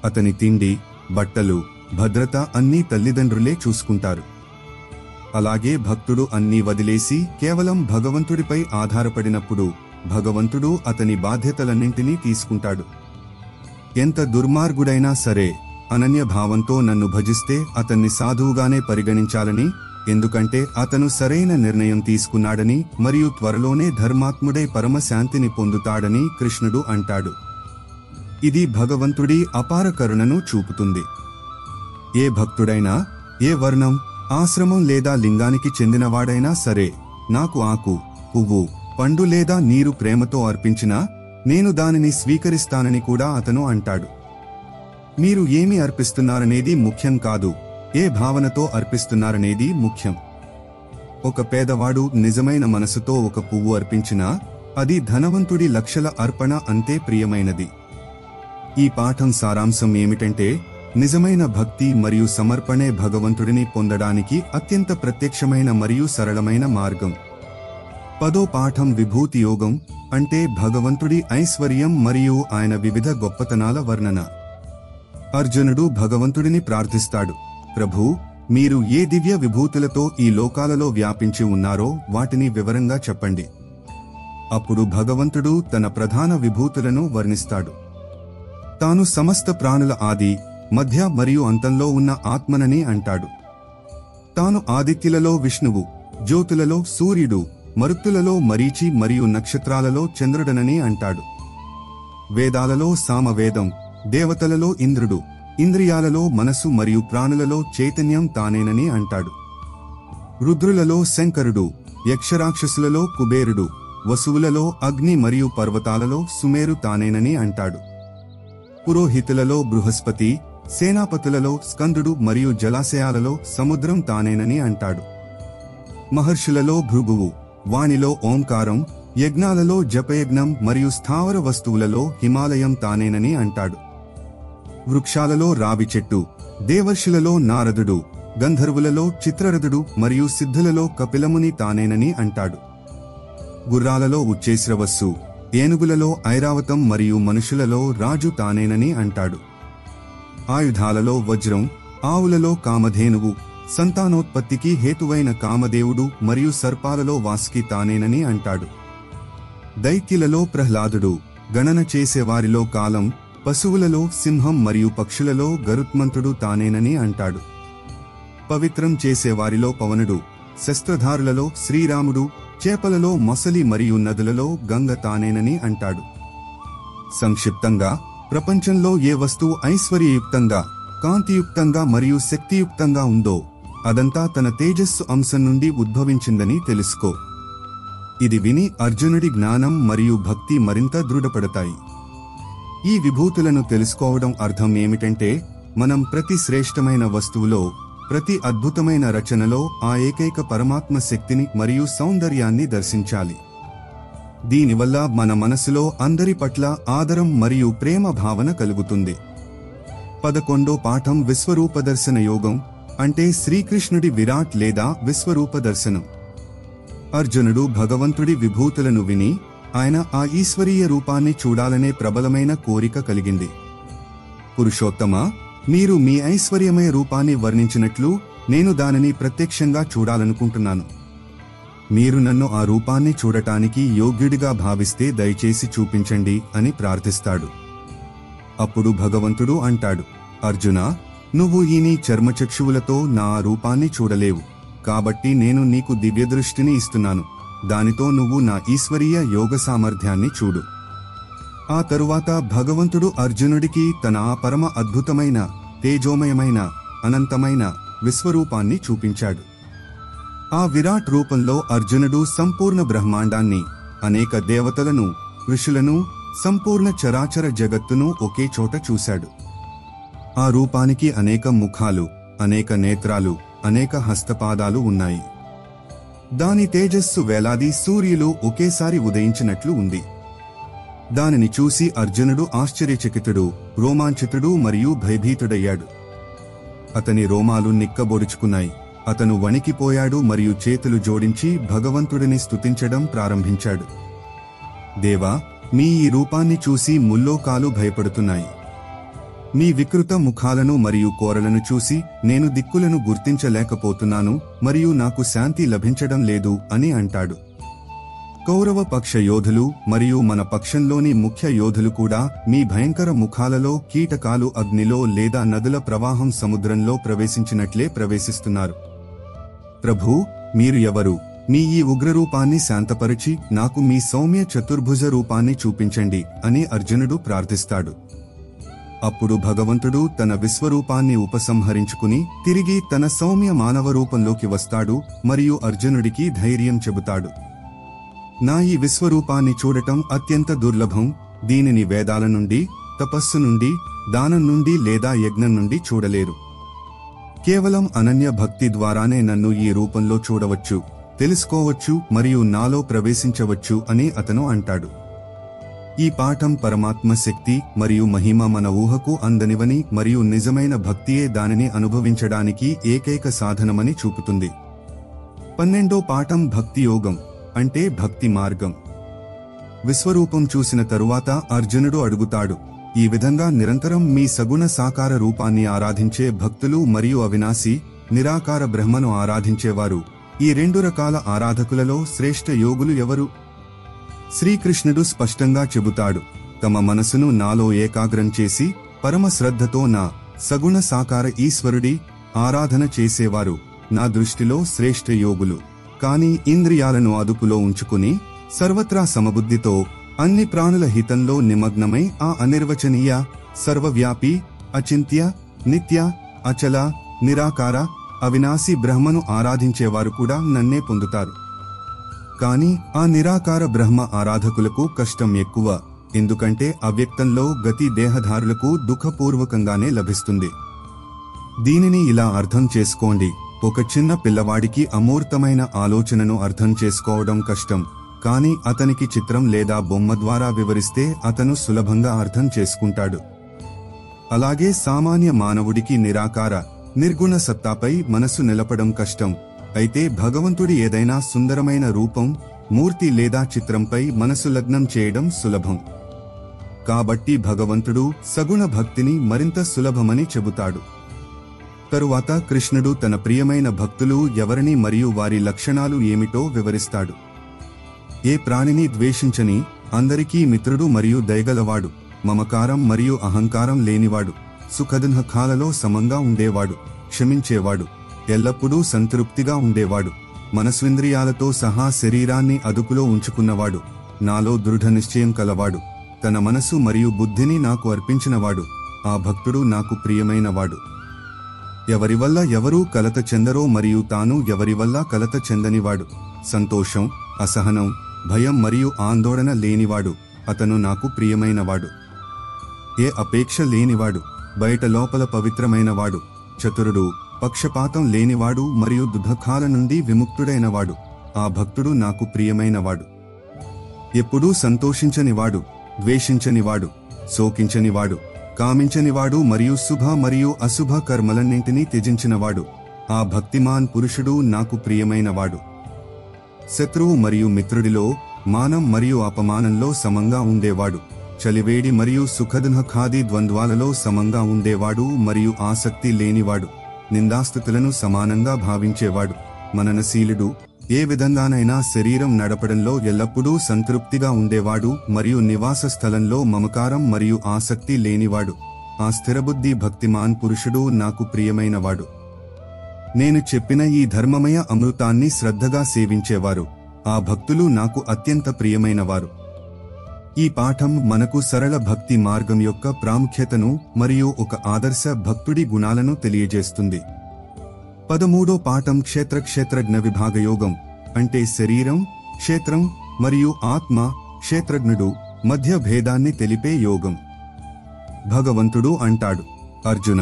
అతని తిండి, బట్టలు, భద్రత అన్నీ తల్లిదండ్రులే చూసుకుంటారు. అలాగే భక్తుడు అన్నీ వదిలేసి కేవలం భగవంతుడిపై ఆధారపడినప్పుడు భగవంతుడు అతని బాధ్యతలన్నింటినీ తీసుకుంటాడు. ఎంత దుర్మార్గుడైనా సరే అనన్య భావంతో నన్ను భజిస్తే అతన్ని సాధువుగానే పరిగణించాలని, ఎందుకంటే అతను సరైన నిర్ణయం తీసుకున్నాడని మరియు త్వరలోనే ధర్మాత్ముడై పరమశాంతిని పొందుతాడని కృష్ణుడు అంటాడు. ఇది భగవంతుడి అపార కరుణను చూపుతుంది. ఏ భక్తుడైనా, ఏ వర్ణం, ఆశ్రమం లేదా లింగానికి చెందినవాడైనా సరే నాకు ఆకు, పువ్వు, పండు లేదా నీరు ప్రేమతో అర్పించినా నేను దానిని స్వీకరిస్తానని కూడా అతను అంటాడు. మీరు ఏమి అర్పిస్తున్నారనేది ముఖ్యం కాదు, ఏ భావనతో అర్పిస్తున్నారనేది ముఖ్యం. ఒక పేదవాడు నిజమైన మనసుతో ఒక పువ్వు అర్పించినా అది ధనవంతుడి లక్షల అర్పణ అంతే ప్రియమైనది. ఈ పాఠం సారాంశం ఏమిటంటే, నిజమైన భక్తి మరియు సమర్పణే భగవంతుడిని పొందడానికి అత్యంత ప్రత్యక్షమైన మరియు సరళమైన మార్గం. 10వ పాఠం విభూతి యోగం అంటే భగవంతుడి ఐశ్వర్యం మరియు ఆయన వివిధ గొప్పతనాల వర్ణన. అర్జునుడు భగవంతుడిని ప్రార్థిస్తాడు, ప్రభూ, మీరు ఏ దివ్య విభూతులతో ఈ లోకాలలో వ్యాపించి ఉన్నారో వాటిని వివరంగా చెప్పండి. అప్పుడు భగవంతుడు తన ప్రధాన విభూతులను వర్ణిస్తాడు. తాను సమస్త ప్రాణుల ఆది, మధ్య మరియు అంతంలో ఉన్న ఆత్మనని అంటాడు. తాను ఆదిత్యులలో విష్ణువు, జ్యోతులలో సూర్యుడు, మరుత్తులలో మరీచి మరియు నక్షత్రాలలో చంద్రుడనని అంటాడు. వేదాలలో సామవేదం, దేవతలలో ఇంద్రుడు, ఇంద్రియాలలో మనసు మరియు ప్రాణులలో చైతన్యం తానేనని అంటాడు. రుద్రులలో శంకరుడు, యక్షరాక్షసులలో కుబేరుడు, వసువులలో అగ్ని మరియు పర్వతాలలో సుమేరు తానేనని అంటాడు. పురోహితులలో బృహస్పతి, సేనాపతులలో స్కందుడు మరియు జలాశయాలలో సముద్రం తానేనని అంటాడు. మహర్షులలో భృగువు, వాణిలో ఓంకారం, యజ్ఞాలలో జపయజ్ఞం మరియు స్థావర వస్తువులలో హిమాలయం తానేనని అంటాడు. వృక్షాలలో రావి చెట్టు, దేవర్షులలో నారదుడు, గంధర్వులలో చిత్రరథుడు మరియు సిద్ధులలో కపిలముని తానేనని అంటాడు. గుర్రాలలో ఉచ్చేశ్రవస్సు, ఏనుగులలో ఐరావతం మరియు మనుషులలో రాజు తానేనని అంటాడు. ఆయుధాలలో వజ్రం, ఆవులలో కామధేనువు, సంతానోత్పత్తికి హేతువైన కామదేవుడు మరియు సర్పాలలో వాసుకి తానేనని అంటాడు. దైత్యులలో ప్రహ్లాదుడు, గణన చేసేవారిలో కాలం, పశువులలో సింహం మరియు పక్షులలో గరుత్మంతుడు తానేనని అంటాడు. పవిత్రం చేసేవారిలో పవనుడు, శస్త్రధారులలో శ్రీరాముడు, చేపలలో మొసలి మరియు నదులలో గంగ తానేనని అంటాడు. సంక్షిప్తంగా, ప్రపంచంలో ఏ వస్తువు ఐశ్వర్యయుక్తంగా, కాంతియుక్తంగా మరియు శక్తియుక్తంగా ఉందో అదంతా తన తేజస్సు అంశం నుండి ఉద్భవించిందని తెలుసుకో. ఇది విని అర్జునుడి జ్ఞానం మరియు భక్తి మరింత దృఢపడతాయి. ఈ విభూతులను తెలుసుకోవడం అర్థం ఏమిటంటే, మనం ప్రతి శ్రేష్టమైన వస్తువులో, ప్రతి అద్భుతమైన రచనలో ఆ ఏకైక పరమాత్మ శక్తిని మరియు సౌందర్యాన్ని దర్శించాలి. దీనివల్ల మన మనసులో అందరి పట్ల ఆదరం మరియు ప్రేమ భావన కలుగుతుంది. 11వ పాఠం విశ్వరూపదర్శన యోగం, అంటే శ్రీకృష్ణుడి విరాట్ లేదా విశ్వరూప దర్శనం. అర్జునుడు భగవంతుడి విభూతులను విని ఆయన ఆ ఈశ్వరీయ రూపాన్ని చూడాలనే ప్రబలమైన కోరిక కలిగింది. పురుషోత్తమా, మీరు మీ ఐశ్వర్యమయ రూపాన్ని వర్ణించినట్లు నేను దానిని ప్రత్యక్షంగా చూడాలనుకుంటున్నాను. మీరు నన్ను ఆ రూపాన్ని చూడటానికి యోగ్యుడిగా భావిస్తే దయచేసి చూపించండి అని ప్రార్థిస్తాడు. అప్పుడు భగవంతుడు అంటాడు, అర్జునా, నువ్వు ఈ నీ చర్మచక్షువులతో నా రూపాన్ని చూడలేవు, కాబట్టి నేను నీకు దివ్యదృష్టిని ఇస్తున్నాను. దానితో నువ్వు నా ఈశ్వరీయ యోగ సామర్థ్యాన్ని చూడు. ఆ తరువాత భగవంతుడు అర్జునుడికి తన ఆ పరమ అద్భుతమైన, తేజోమయమైన, అనంతమైన విశ్వరూపాన్ని చూపించాడు. ఆ విరాట్ రూపంలో అర్జునుడు సంపూర్ణ బ్రహ్మాండాన్ని, అనేక దేవతలను, ఋషులను, సంపూర్ణ చరాచర జగత్తును ఒకే చోట చూశాడు. ఆ రూపానికి అనేక ముఖాలు, అనేక నేత్రాలు, అనేక హస్తపాదాలు ఉన్నాయి. దాని తేజస్సు వేలాది సూర్యులు ఒకేసారి ఉదయించినట్లు ఉంది. దానిని చూసి అర్జునుడు ఆశ్చర్యచకితుడు, రోమాంచితుడు మరియు భయభీతుడయ్యాడు. అతని రోమాలు నిక్కబొడుచుకున్నాయి. అతను వణికిపోయాడు మరియు చేతులు జోడించి భగవంతుడిని స్తుతించడం ప్రారంభించాడు. దేవా, మీ ఈ రూపాన్ని చూసి ముల్లోకాలు భయపడుతున్నాయి. మీ వికృత ముఖాలను మరియు కోరలను చూసి నేను దిక్కులను గుర్తించలేకపోతున్నాను మరియు నాకు శాంతి లభించడం లేదు అని అంటాడు. కౌరవ పక్ష యోధులు మరియు మన పక్షంలోని ముఖ్య యోధులు కూడా మీ భయంకర ముఖాలలో కీటకాలు అగ్నిలో లేదా నదుల ప్రవాహం సముద్రంలో ప్రవేశించినట్లే ప్రవేశిస్తున్నారు. ప్రభూ, మీరు ఎవరు? మీ ఈ ఉగ్రరూపాన్ని శాంతపరిచి నాకు మీ సౌమ్య చతుర్భుజ రూపాన్ని చూపించండి అని అర్జునుడు ప్రార్థిస్తాడు. అప్పుడు భగవంతుడు తన విశ్వరూపాన్ని ఉపసంహరించుకుని తిరిగి తన సౌమ్య మానవ రూపంలోకి వస్తాడు మరియు అర్జునుడికి ధైర్యం చెబుతాడు. నా ఈ విశ్వరూపాన్ని చూడటం అత్యంత దుర్లభం. దీనిని వేదాల నుండి, తపస్సు నుండి, దానం నుండి లేదా యజ్ఞం నుండి చూడలేరు. కేవలం అనన్య భక్తి ద్వారానే నన్ను ఈ రూపంలో చూడవచ్చు, తెలుసుకోవచ్చు మరియు నాలో ప్రవేశించవచ్చు అని అతను అంటాడు. ఈ పాఠం పరమాత్మ శక్తి మరియు మహిమ మన ఊహకు అందనివని మరియు నిజమైన భక్తియే దానిని అనుభవించడానికి ఏకైక సాధనమని చూపుతుంది. 12వ పాఠం భక్తి యోగం, అంటే భక్తి మార్గం. విశ్వరూపం చూసిన తరువాత అర్జునుడు అడుగుతాడు, ఈ విధంగా నిరంతరం మీ సగుణ సాకార రూపాన్ని ఆరాధించే భక్తులు మరియు అవినాశి, నిరాకార బ్రహ్మను ఆరాధించేవారు, ఈ రెండు రకాల ఆరాధకులలో శ్రేష్ఠ యోగులు ఎవరు? శ్రీకృష్ణుడు స్పష్టంగా చెబుతాడు, తమ మనసును నాలో ఏకాగ్రం చేసి పరమ శ్రద్ధతో నా సగుణ సాకార ఈశ్వరుడి ఆరాధన చేసేవారు నా దృష్టిలో శ్రేష్ఠ యోగులు. కాని ఇంద్రియాలను అదుపులో ఉంచుకుని సర్వత్రా సమబుద్ధితో అన్ని ప్రాణుల హితంలో నిమగ్నమై ఆ అనిర్వచనీయ, సర్వవ్యాపి, అచింత్య, నిత్య, అచల, నిరాకార, అవినాశి బ్రహ్మను ఆరాధించేవారు కూడా నన్నే పొందుతారు. కాని ఆ నిరాకార బ్రహ్మ ఆరాధకులకు కష్టం ఎక్కువ, ఎందుకంటే అవ్యక్తంలో గతి దేహధారులకు దుఃఖపూర్వకంగానే లభిస్తుంది. దీనిని ఇలా అర్థం చేసుకోండి, ఒక చిన్న పిల్లవాడికి అమూర్తమైన ఆలోచనను అర్థం చేసుకోవడం కష్టం, కాని అతనికి చిత్రం లేదా బొమ్మ ద్వారా వివరిస్తే అతను సులభంగా అర్థం చేసుకుంటాడు. అలాగే సామాన్య మానవుడికి నిరాకార, నిర్గుణ సత్తాపై మనసు నిలపడం కష్టం, అయితే భగవంతుడి ఏదైనా సుందరమైన రూపం, మూర్తి లేదా చిత్రంపై మనసు లగ్నం చేయడం సులభం. కాబట్టి భగవంతుడు సగుణ భక్తిని మరింత సులభమని చెబుతాడు. తరువాత కృష్ణుడు తన ప్రియమైన భక్తులు ఎవరని మరియు వారి లక్షణాలు ఏమిటో వివరిస్తాడు. ఏ ప్రాణిని ద్వేషించని, అందరికీ మిత్రుడు మరియు దయగలవాడు, మమకారం మరియు అహంకారం లేనివాడు, సుఖదుఃఖాలలో సమంగా ఉండేవాడు, క్షమించేవాడు, ఎల్లప్పుడూ సంతృప్తిగా ఉండేవాడు, మనస్వింద్రియాలతో సహా శరీరాన్ని అదుపులో ఉంచుకున్నవాడు, నాలో దృఢ నిశ్చయం కలవాడు, తన మనసు మరియు బుద్ధిని నాకు అర్పించినవాడు, ఆ భక్తుడు నాకు ప్రియమైనవాడు. ఎవరివల్ల ఎవరూ కలత చెందరో మరియు తాను ఎవరివల్ల కలత చెందనివాడు, సంతోషం, అసహనం, భయం మరియు ఆందోళన లేనివాడు, అతను నాకు ప్రియమైనవాడు. ఏ అపేక్ష లేనివాడు, బయట లోపల పవిత్రమైనవాడు, చతురుడు, పక్షపాతం లేనివాడు మరియు దుఃఖాల నుండి విముక్తుడైనవాడు, ఆ భక్తుడు నాకు ప్రియమైనవాడు. ఎప్పుడూ సంతోషించనివాడు, ద్వేషించనివాడు, శోకించనివాడు, కామించనివాడు మరియు శుభ మరియు అశుభ కర్మలన్నింటినీ త్యజించినవాడు, ఆ భక్తిమాన్ పురుషుడు నాకు ప్రియమైనవాడు. శత్రువు మరియు మిత్రుడిలో, మానం మరియు అపమానంలో సమంగా ఉండేవాడు, చలివేడి మరియు సుఖదుఃఖాది ద్వంద్వాలలో సమంగా ఉండేవాడు మరియు ఆసక్తి లేనివాడు, నిందాస్తుతులను సమానంగా భావించేవాడు, మననశీలుడు, ఏ విధంగానైనా శరీరం నడపడంలో ఎల్లప్పుడూ సంతృప్తిగా ఉండేవాడు మరియు నివాస స్థలంలో మమకారం మరియు ఆసక్తి లేనివాడు, ఆ స్థిరబుద్ధి భక్తిమాన్ పురుషుడు నాకు ప్రియమైనవాడు. నేను చెప్పిన ఈ ధర్మమయ అమృతాన్ని శ్రద్ధగా సేవించేవారు, ఆ భక్తులు నాకు అత్యంత ప్రియమైనవారు. ఈ పాఠం మనకు సరళ భక్తి మార్గం యొక్క ప్రాముఖ్యతను మరియు ఒక ఆదర్శ భక్తుడి గుణాలను తెలియజేస్తుంది. 13వ పాఠం క్షేత్రజ్ఞ విభాగయోగం, అంటే శరీరం, క్షేత్రం మరియు ఆత్మ, క్షేత్రజ్ఞుడు మధ్య భేదాన్ని తెలిపే యోగం. భగవంతుడు అంటాడు, అర్జున,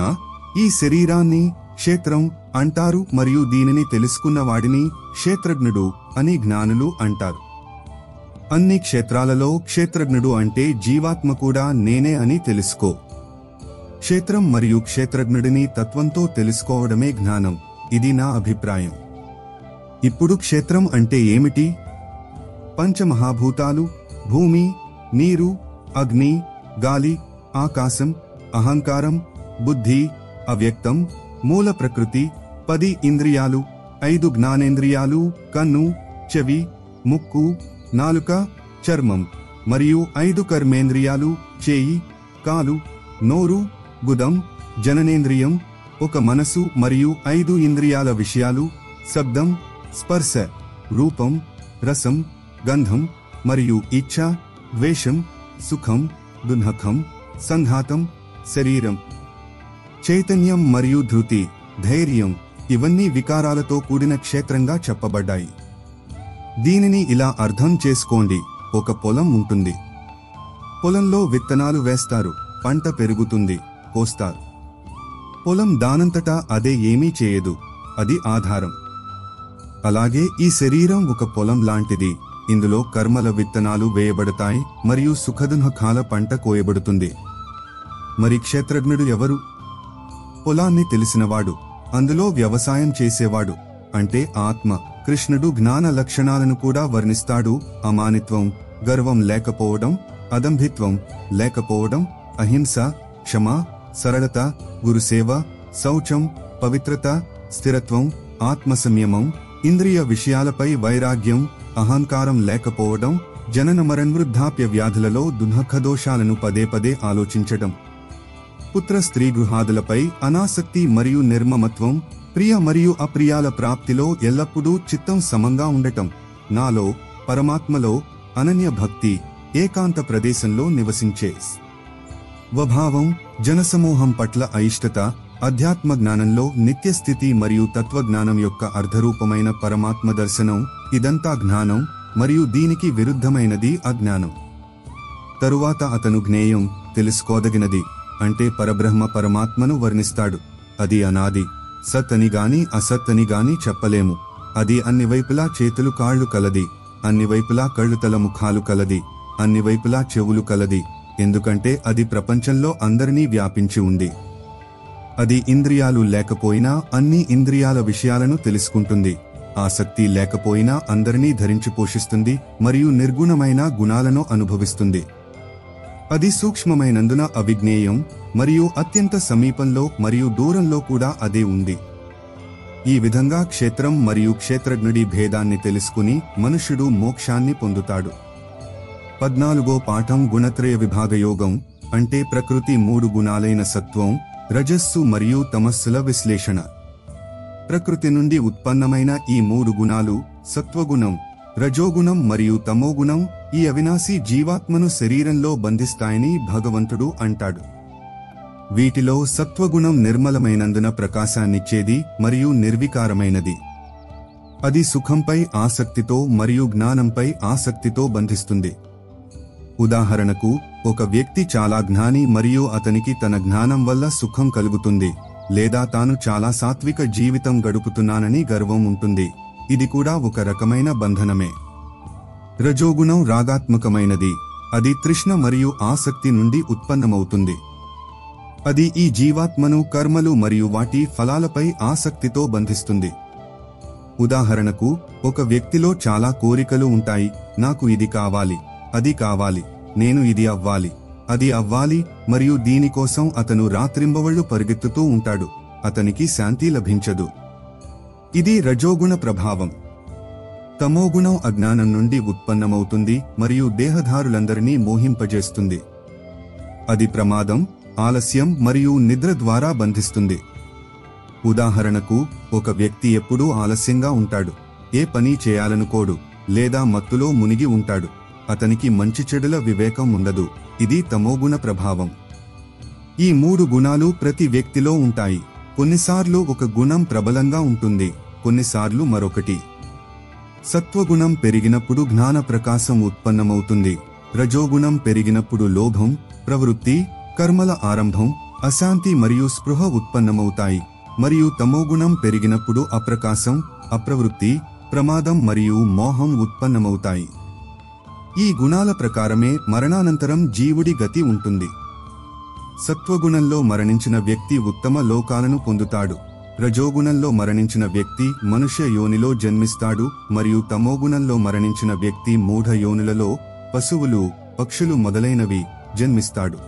ఈ శరీరాన్ని క్షేత్రం అంటారు మరియు దీనిని తెలుసుకున్న వాడిని క్షేత్రజ్ఞుడు అని జ్ఞానులు అంటారు. అన్ని క్షేత్రాలలో క్షేత్రజ్ఞుడు అంటే జీవాత్మ కూడా నేనే అని తెలుసుకో. క్షేత్రం మరియు క్షేత్రజ్ఞుడిని తత్వంతో తెలుసుకోవడమే జ్ఞానం, ఇది నా అభిప్రాయం. ఇప్పుడు క్షేత్రం అంటే ఏమిటి? పంచమహాభూతాలు, భూమి, నీరు, అగ్ని, గాలి, ఆకాశం, అహంకారం, బుద్ధి, అవ్యక్తం, మూల ప్రకృతి, 10 ఇంద్రియాలు, 5 జ్ఞానేంద్రియాలు, కన్ను, చెవి, ముక్కు, నాలుక, చర్మం మరియు 5 కర్మేంద్రియాలు, చేయి, కాలు, నోరు, గుదం, జననేంద్రియం, ఒక మనసు మరియు 5 ఇంద్రియాల విషయాలు, శబ్దం, స్పర్శ, రూపం, రసం, గంధం మరియు ఇచ్ఛ, ద్వేషం, సుఖం, దుఃఖం, సంఘాతం, శరీరం, చైతన్యం మరియు ధృతి, ధైర్యం, ఇవన్నీ వికారాలతో కూడిన క్షేత్రంగా చెప్పబడ్డాయి. దీనిని ఇలా అర్థం చేసుకోండి, ఒక పొలం ఉంటుంది. పొలంలో విత్తనాలు వేస్తారు, పంట పెరుగుతుంది, కోస్తారు. పొలం దానంతటా అదే ఏమీ చేయదు, అది ఆధారం. అలాగే ఈ శరీరం ఒక పొలం లాంటిది, ఇందులో కర్మల విత్తనాలు వేయబడతాయి మరియు సుఖదుఃఖాల పంట కోయబడుతుంది. మరి క్షేత్రజ్ఞుడు ఎవరు? పొలాన్ని తెలిసినవాడు, అందులో వ్యవసాయం చేసేవాడు, అంటే ఆత్మ. కృష్ణుడు జ్ఞాన లక్షణాలను కూడా వర్ణిస్తాడు: అమానిత్వం, గర్వం లేకపోవడం, అదంభిత్వం లేకపోవడం, అహింస, క్షమ, సరళత, గురుసేవ, శౌచం, పవిత్రత, స్థిరత్వం, ఆత్మసంయమం, ఇంద్రియ విషయాలపై వైరాగ్యం, అహంకారం లేకపోవడం, జనన మరణవృద్ధాప్య వ్యాధులలో దుఃఖదోషాలను పదే పదే ఆలోచించటం, పుత్ర స్త్రీ గృహాదులపై అనాసక్తి మరియు నిర్మమత్వం, ప్రియ మరియు అప్రియాల ప్రాప్తిలో ఎల్లప్పుడూ చిత్తం సమంగా ఉండటం, నాలో, పరమాత్మలో అనన్య భక్తి, ఏకాంత ప్రదేశంలో నివసించే స్వభావం, జనసమూహం పట్ల అయిష్టత, అధ్యాత్మ జ్ఞానంలో నిత్యస్థితి మరియు తత్వజ్ఞానం యొక్క అర్ధరూపమైన పరమాత్మ దర్శనం, ఇదంతా జ్ఞానం మరియు దీనికి విరుద్ధమైనది అజ్ఞానం. తరువాత అతను జ్ఞేయం, తెలుసుకోదగినది, అంటే పరబ్రహ్మ పరమాత్మను వర్ణిస్తాడు. అది అనాది, సత్ అని గాని అసత్ అని గాని చెప్పలేము. అది అన్ని వైపులా చేతులు కాళ్ళు కలది, అన్ని వైపులా కళ్ళు తల ముఖాలు కలది, అన్ని వైపులా చెవులు కలది, ఎందుకంటే అది ప్రపంచంలో అందరినీ వ్యాపించి ఉంది. అది ఇంద్రియాలు లేకపోయినా అన్ని ఇంద్రియాల విషయాలను తెలుసుకుంటుంది, ఆసక్తి లేకపోయినా అందరినీ ధరించి పోషిస్తుంది మరియు నిర్గుణమైన గుణాలను అనుభవిస్తుంది. అది సూక్ష్మమైనందున అవిజ్ఞేయం మరియు అత్యంత సమీపంలో మరియు దూరంలో కూడా అదే ఉంది. ఈ విధంగా క్షేత్రం మరియు క్షేత్రజ్ఞుడి భేదాన్ని తెలుసుకుని మనుష్యుడు మోక్షాన్ని పొందుతాడు. 14వ పాఠం గుణత్రయ విభాగయోగం, అంటే ప్రకృతి 3 గుణాలైన సత్వం, రజస్సు మరియు తమస్సుల విశ్లేషణ. ప్రకృతి నుండి ఉత్పన్నమైన ఈ 3 గుణాలు సత్వగుణం, రజోగుణం మరియు తమోగుణం ఈ అవినాశీ జీవాత్మను శరీరంలో బంధిస్తాయని భగవంతుడు అంటాడు. వీటిలో సత్వగుణం నిర్మలమైనందున ప్రకాశాన్నిచ్చేది మరియు నిర్వికారమైనది. అది సుఖంపై ఆసక్తితో మరియు జ్ఞానంపై ఆసక్తితో బంధిస్తుంది. ఉదాహరణకు, ఒక వ్యక్తి చాలా జ్ఞాని మరియు అతనికి తన జ్ఞానం వల్ల సుఖం కలుగుతుంది, లేదా తాను చాలా సాత్విక జీవితం గడుపుతున్నానని గర్వం ఉంటుంది. ఇది కూడా ఒక రకమైన బంధనమే. రజోగుణం రాగాత్మకమైనది. అది తృష్ణ మరియు ఆసక్తి నుండి ఉత్పన్నమవుతుంది. అది ఈ జీవాత్మను కర్మలు మరియు వాటి ఫలాలపై ఆసక్తితో బంధిస్తుంది. ఉదాహరణకు, ఒక వ్యక్తిలో చాలా కోరికలు ఉంటాయి. నాకు ఇది కావాలి, అది కావాలి, నేను ఇది అవ్వాలి, అది అవ్వాలి, మరియు దీనికోసం అతను రాత్రింబవళ్లు పరిగెత్తుతూ ఉంటాడు. అతనికి శాంతి లభించదు. ఇది రజోగుణ ప్రభావం. తమోగుణం అజ్ఞానం నుండి ఉత్పన్నమవుతుంది మరియు దేహధారులందరినీ మోహింపజేస్తుంది. అది ప్రమాదం, ఆలస్యం మరియు నిద్ర ద్వారా బంధిస్తుంది. ఉదాహరణకు, ఒక వ్యక్తి ఎప్పుడూ ఆలస్యంగా ఉంటాడు, ఏ పని చేయాలనుకోడు, లేదా మత్తులో మునిగి ఉంటాడు. అతనికి మంచి చెడుల వివేకం ఉండదు. ఇది తమోగుణ ప్రభావం. ఈ 3 గుణాలు ప్రతి వ్యక్తిలో ఉంటాయి. కొన్నిసార్లు ఒక గుణం ప్రబలంగా ఉంటుంది, కొన్నిసార్లు మరొకటి. సత్వగుణం పెరిగినప్పుడు జ్ఞాన ప్రకాశం ఉత్పన్నమవుతుంది. రజోగుణం పెరిగినప్పుడు లోభం, ప్రవృత్తి, కర్మల ఆరంభం, అశాంతి మరియు స్పృహ ఉత్పన్నమవుతాయి. మరియు తమోగుణం పెరిగినప్పుడు అప్రకాశం, అప్రవృత్తి, ప్రమాదం మరియు మోహం ఉత్పన్నమవుతాయి. ఈ గుణాల ప్రకారమే మరణానంతరం జీవుడి గతి ఉంటుంది. సత్వగుణంలో మరణించిన వ్యక్తి ఉత్తమ లోకాలను పొందుతాడు. రజోగుణంలో మరణించిన వ్యక్తి మనుష్య యోనిలో జన్మిస్తాడు మరియు తమోగుణంలో మరణించిన వ్యక్తి మూఢ యోనులలో, పశువులు, పక్షులు మొదలైనవి జన్మిస్తాడు.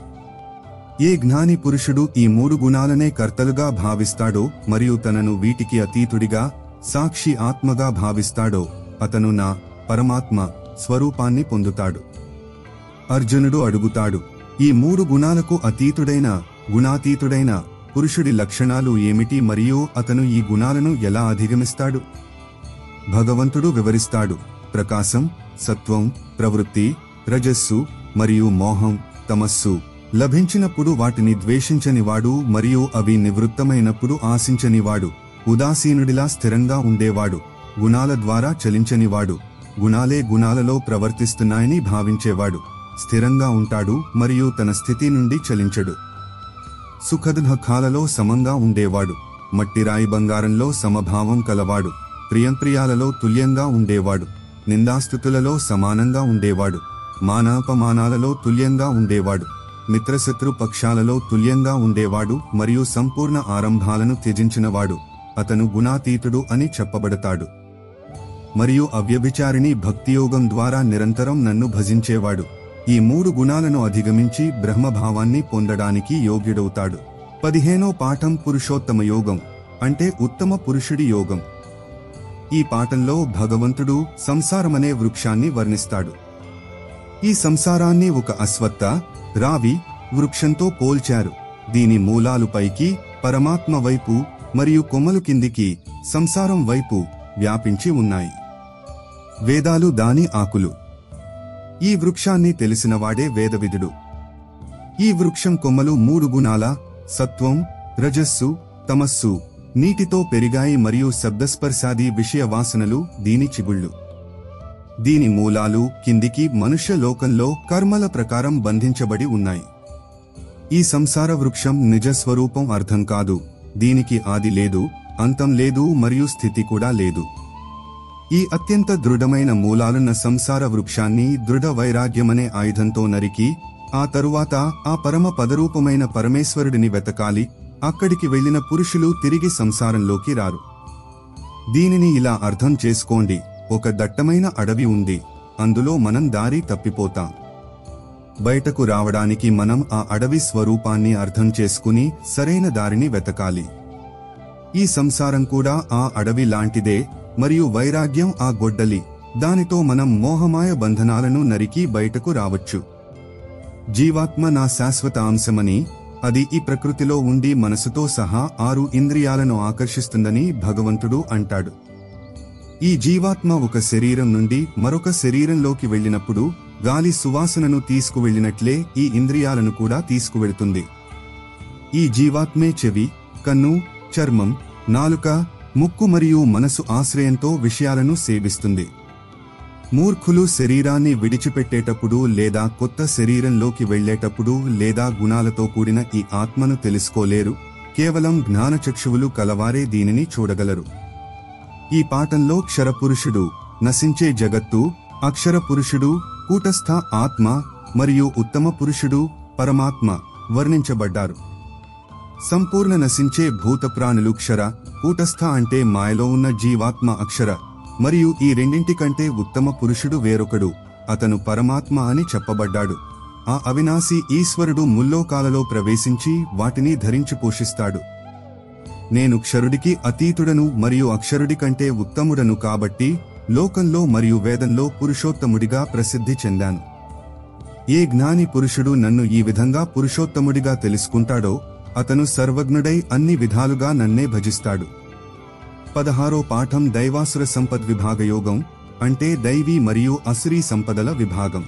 ఏ జ్ఞాని పురుషుడు ఈ 3 గుణాలనే కర్తలుగా భావిస్తాడో మరియు తనను వీటికి అతీతుడిగా, సాక్షి ఆత్మగా భావిస్తాడో, అతను నా పరమాత్మ స్వరూపాన్ని పొందుతాడు. అర్జునుడు అడుగుతాడు, ఈ 3 గుణాలకు అతీతుడైన, గుణాతీతుడైన పురుషుడి లక్షణాలు ఏమిటి మరియు అతను ఈ గుణాలను ఎలా అధిగమిస్తాడు? భగవంతుడు వివరిస్తాడు. ప్రకాశం, సత్వం, ప్రవృత్తి, రజస్సు మరియు మోహం, తమస్సు లభించినప్పుడు వాటిని ద్వేషించనివాడు మరియు అవి నివృత్తమైనప్పుడు ఆశించనివాడు, ఉదాసీనుడిలా స్థిరంగా ఉండేవాడు, గుణాల ద్వారా చలించనివాడు, గుణాలే గుణాలలో ప్రవర్తిస్తున్నాయని భావించేవాడు, స్థిరంగా ఉంటాడు మరియు తన స్థితి నుండి చలించడు. సుఖదుఃఖాలలో సమంగా ఉండేవాడు, మట్టిరాయి బంగారంలో సమభావం కలవాడు, ప్రియంప్రియాలలో తుల్యంగా ఉండేవాడు, నిందాస్తుతులలో సమానంగా ఉండేవాడు, మానాపమానాలలో తుల్యంగా ఉండేవాడు, మిత్రశత్రు పక్షాలలో తుల్యంగా ఉండేవాడు మరియు సంపూర్ణ ఆరంభాలను త్యజించినవాడు. అతను గుణాతీతుడు అని చెప్పబడతాడు. మరియు అవ్యభిచారిణి భక్తియోగం ద్వారా నిరంతరం నన్ను భజించేవాడు. ఈ 3 గుణాలను అధిగమించి బ్రహ్మభావాన్ని పొందడానికి యోగ్యుడవుతాడు. 15వ పాఠం పురుషోత్తమ యోగం, అంటే ఉత్తమ పురుషుడి యోగం. ఈ పాఠంలో భగవంతుడు సంసారమనే వృక్షాన్ని వర్ణిస్తాడు. ఈ సంసారాన్ని ఒక అశ్వత్థ, రావి వృక్షంతో పోల్చారు. దీని మూలాలు పైకి, పరమాత్మ వైపు మరియు కొమ్మలు కిందికి, సంసారం వైపు వ్యాపించి ఉన్నాయి. వేదాలు దాని ఆకులు. ఈ వృక్షాన్ని తెలిసినవాడే వేదవిదుడు. ఈ వృక్షం కొమ్మలు 3 గుణాల సత్వం, రజస్సు, తమస్సు నీటితో పెరిగాయి మరియు శబ్దస్పర్శాది విషయ వాసనలు దీని చిగుళ్ళు. దీని మూలాలు కిందికి మనుష్య లోకంలో కర్మల ప్రకారం బంధించబడి ఉన్నాయి. ఈ సంసార వృక్షం నిజస్వరూపం అర్థం కాదు. దీనికి ఆది లేదు, అంతం లేదు మరియు స్థితి కూడా లేదు. ఈ అత్యంత దృఢమైన మూలాలున్న సంసార వృక్షాన్ని దృఢ వైరాగ్యమనే ఆయుధంతో నరికి, ఆ తరువాత ఆ పరమ పదరూపమైన పరమేశ్వరుడిని వెతకాలి. అక్కడికి వెళ్లిన పురుషులు తిరిగి సంసారంలోకి రారు. దీనిని ఇలా అర్థం చేసుకోండి. ఒక దట్టమైన అడవి ఉంది. అందులో మనం దారి తప్పిపోతాం. బయటకు రావడానికి మనం ఆ అడవి స్వరూపాన్ని అర్థం చేసుకుని సరైన దారిని వెతకాలి. ఈ సంసారం కూడా ఆ అడవి లాంటిదే మరియు వైరాగ్యం ఆ గొడ్డలి. దానితో మనం మోహమాయ బంధనాలను నరికి బయటకు రావచ్చు. జీవాత్మ నా శాశ్వత అంశమని, అది ఈ ప్రకృతిలో ఉండి మనసుతో సహా 6 ఇంద్రియాలను ఆకర్షిస్తుందని భగవంతుడు అంటాడు. ఈ జీవాత్మ ఒక శరీరం నుండి మరొక శరీరంలోకి వెళ్ళినప్పుడు గాలి సువాసనను తీసుకువెళ్ళినట్లే ఈ ఇంద్రియాలను కూడా తీసుకువెళుతుంది. ఈ జీవాత్మే చెవి, కన్ను, చర్మం, నాలుక, ముక్కు మరియు మనసు ఆశ్రయంతో విషయాలను సేవిస్తుంది. మూర్ఖులు శరీరాన్ని విడిచిపెట్టేటప్పుడు లేదా కొత్త శరీరంలోకి వెళ్లేటప్పుడు లేదా గుణాలతో కూడిన ఈ ఆత్మను తెలుసుకోలేరు. కేవలం జ్ఞానచక్షువులు కలవారే దీనిని చూడగలరు. ఈ పాఠంలో క్షరపురుషుడు, నశించే జగత్తు, అక్షర పురుషుడు, కూటస్థ ఆత్మ మరియు ఉత్తమ పురుషుడు, పరమాత్మ వర్ణించబడ్డారు. సంపూర్ణ నశించే భూతప్రాణులు క్షర, కూటస్థ అంటే మాయలో ఉన్న జీవాత్మ అక్షర, మరియు ఈ రెండింటికంటే ఉత్తమ పురుషుడు వేరొకడు, అతను పరమాత్మ అని చెప్పబడ్డాడు. ఆ అవినాశి ఈశ్వరుడు ముల్లోకాలలో ప్రవేశించి వాటిని ధరించి పోషిస్తాడు. నేను క్షరుడికి అతీతుడను మరియు అక్షరుడి కంటే ఉత్తముడను కాబట్టి లోకంలో మరియు వేదంలో పురుషోత్తముడిగా ప్రసిద్ధి చెందాను. ఏ జ్ఞాని పురుషుడు నన్ను ఈ విధంగా పురుషోత్తముడిగా తెలుసుకుంటాడో అతను సర్వజ్ఞుడై అన్ని విధాలుగా నన్నే భజిస్తాడు. 16వ పాఠం దైవాసుర సంపద్ విభాగయోగం, అంటే దైవీ మరియు అసురీ సంపదల విభాగం.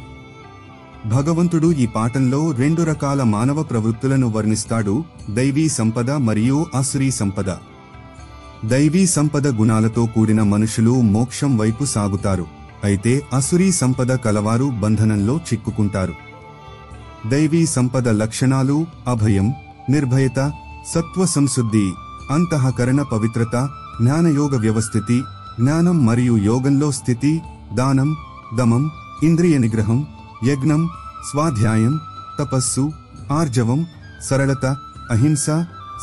భగవంతుడు ఈ పాఠంలో 2 రకాల మానవ ప్రవృత్తులను వర్ణిస్తాడు: దైవీ సంపద మరియు అసురీ సంపద. దైవీ సంపద గుణాలతో కూడిన మనుషులు మోక్షం వైపు సాగుతారు, అయితే అసురీ సంపద కలవారు బంధనంలో చిక్కుకుంటారు. దైవీ సంపద లక్షణాలు: అభయం, నిర్భయత, సత్వ సంశుద్ధి, అంతఃకరణ పవిత్రత, జ్ఞానయోగ వ్యవస్థితి, జ్ఞానం మరియు యోగంలో స్థితి, దానం, దమం, ఇంద్రియ నిగ్రహం, యజ్ఞం, స్వాధ్యాయం, తపస్సు, ఆర్జవం, సరళత, అహింస,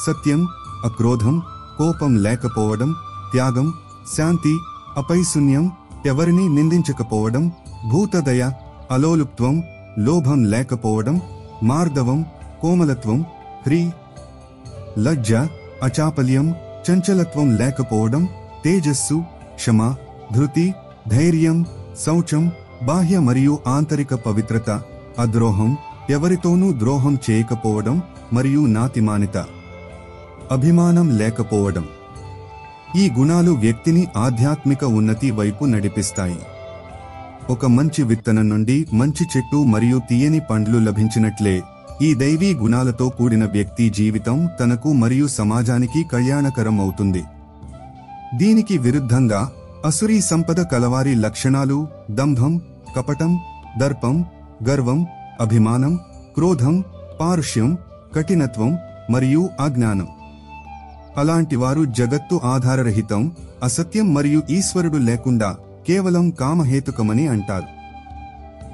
సత్యం, అక్రోధం, కోపం లేకపోవడం, త్యాగం, శాంతి, అపైశూన్యం, ఎవరిని నిందించకపోవడం, భూతదయ, అలోలుప్త్వం, లోభం లేకపోవడం, మార్దవం, కోమలత్వం, హ్రీ, లజ్జ, అచాపల్యం, చంచలత్వం లేకపోవడం, తేజస్సు, క్షమ, ధృతి, ధైర్యం, శౌచం, బాహ్య మరియు ఆంతరిక పవిత్రత, అద్రోహం, ఎవరితోనూ ద్రోహం చేయకపోవడం మరియు నాతిమానిత, అభిమానం లేకపోవడం. ఈ గుణాలు వ్యక్తిని ఆధ్యాత్మిక ఉన్నతి వైపు నడిపిస్తాయి. ఒక మంచి విత్తనం నుండి మంచి చెట్టు మరియు తీయని పండ్లు లభించినట్లే ఈ దైవీ గుణాలతో కూడిన వ్యక్తి జీవితం తనకు మరియు సమాజానికి కళ్యాణకరం అవుతుంది. దీనికి విరుద్ధంగా అసురీ సంపద కలవారి లక్షణాలు: దంభం, కపటం, దర్పం, గర్వం, అభిమానం, క్రోధం, పారుష్యం, కఠినత్వం మరియు అజ్ఞానం. అలాంటివారు జగత్తు ఆధారరహితం, అసత్యం మరియు ఈశ్వరుడు లేకుండా కేవలం కామహేతుకమని అంటారు.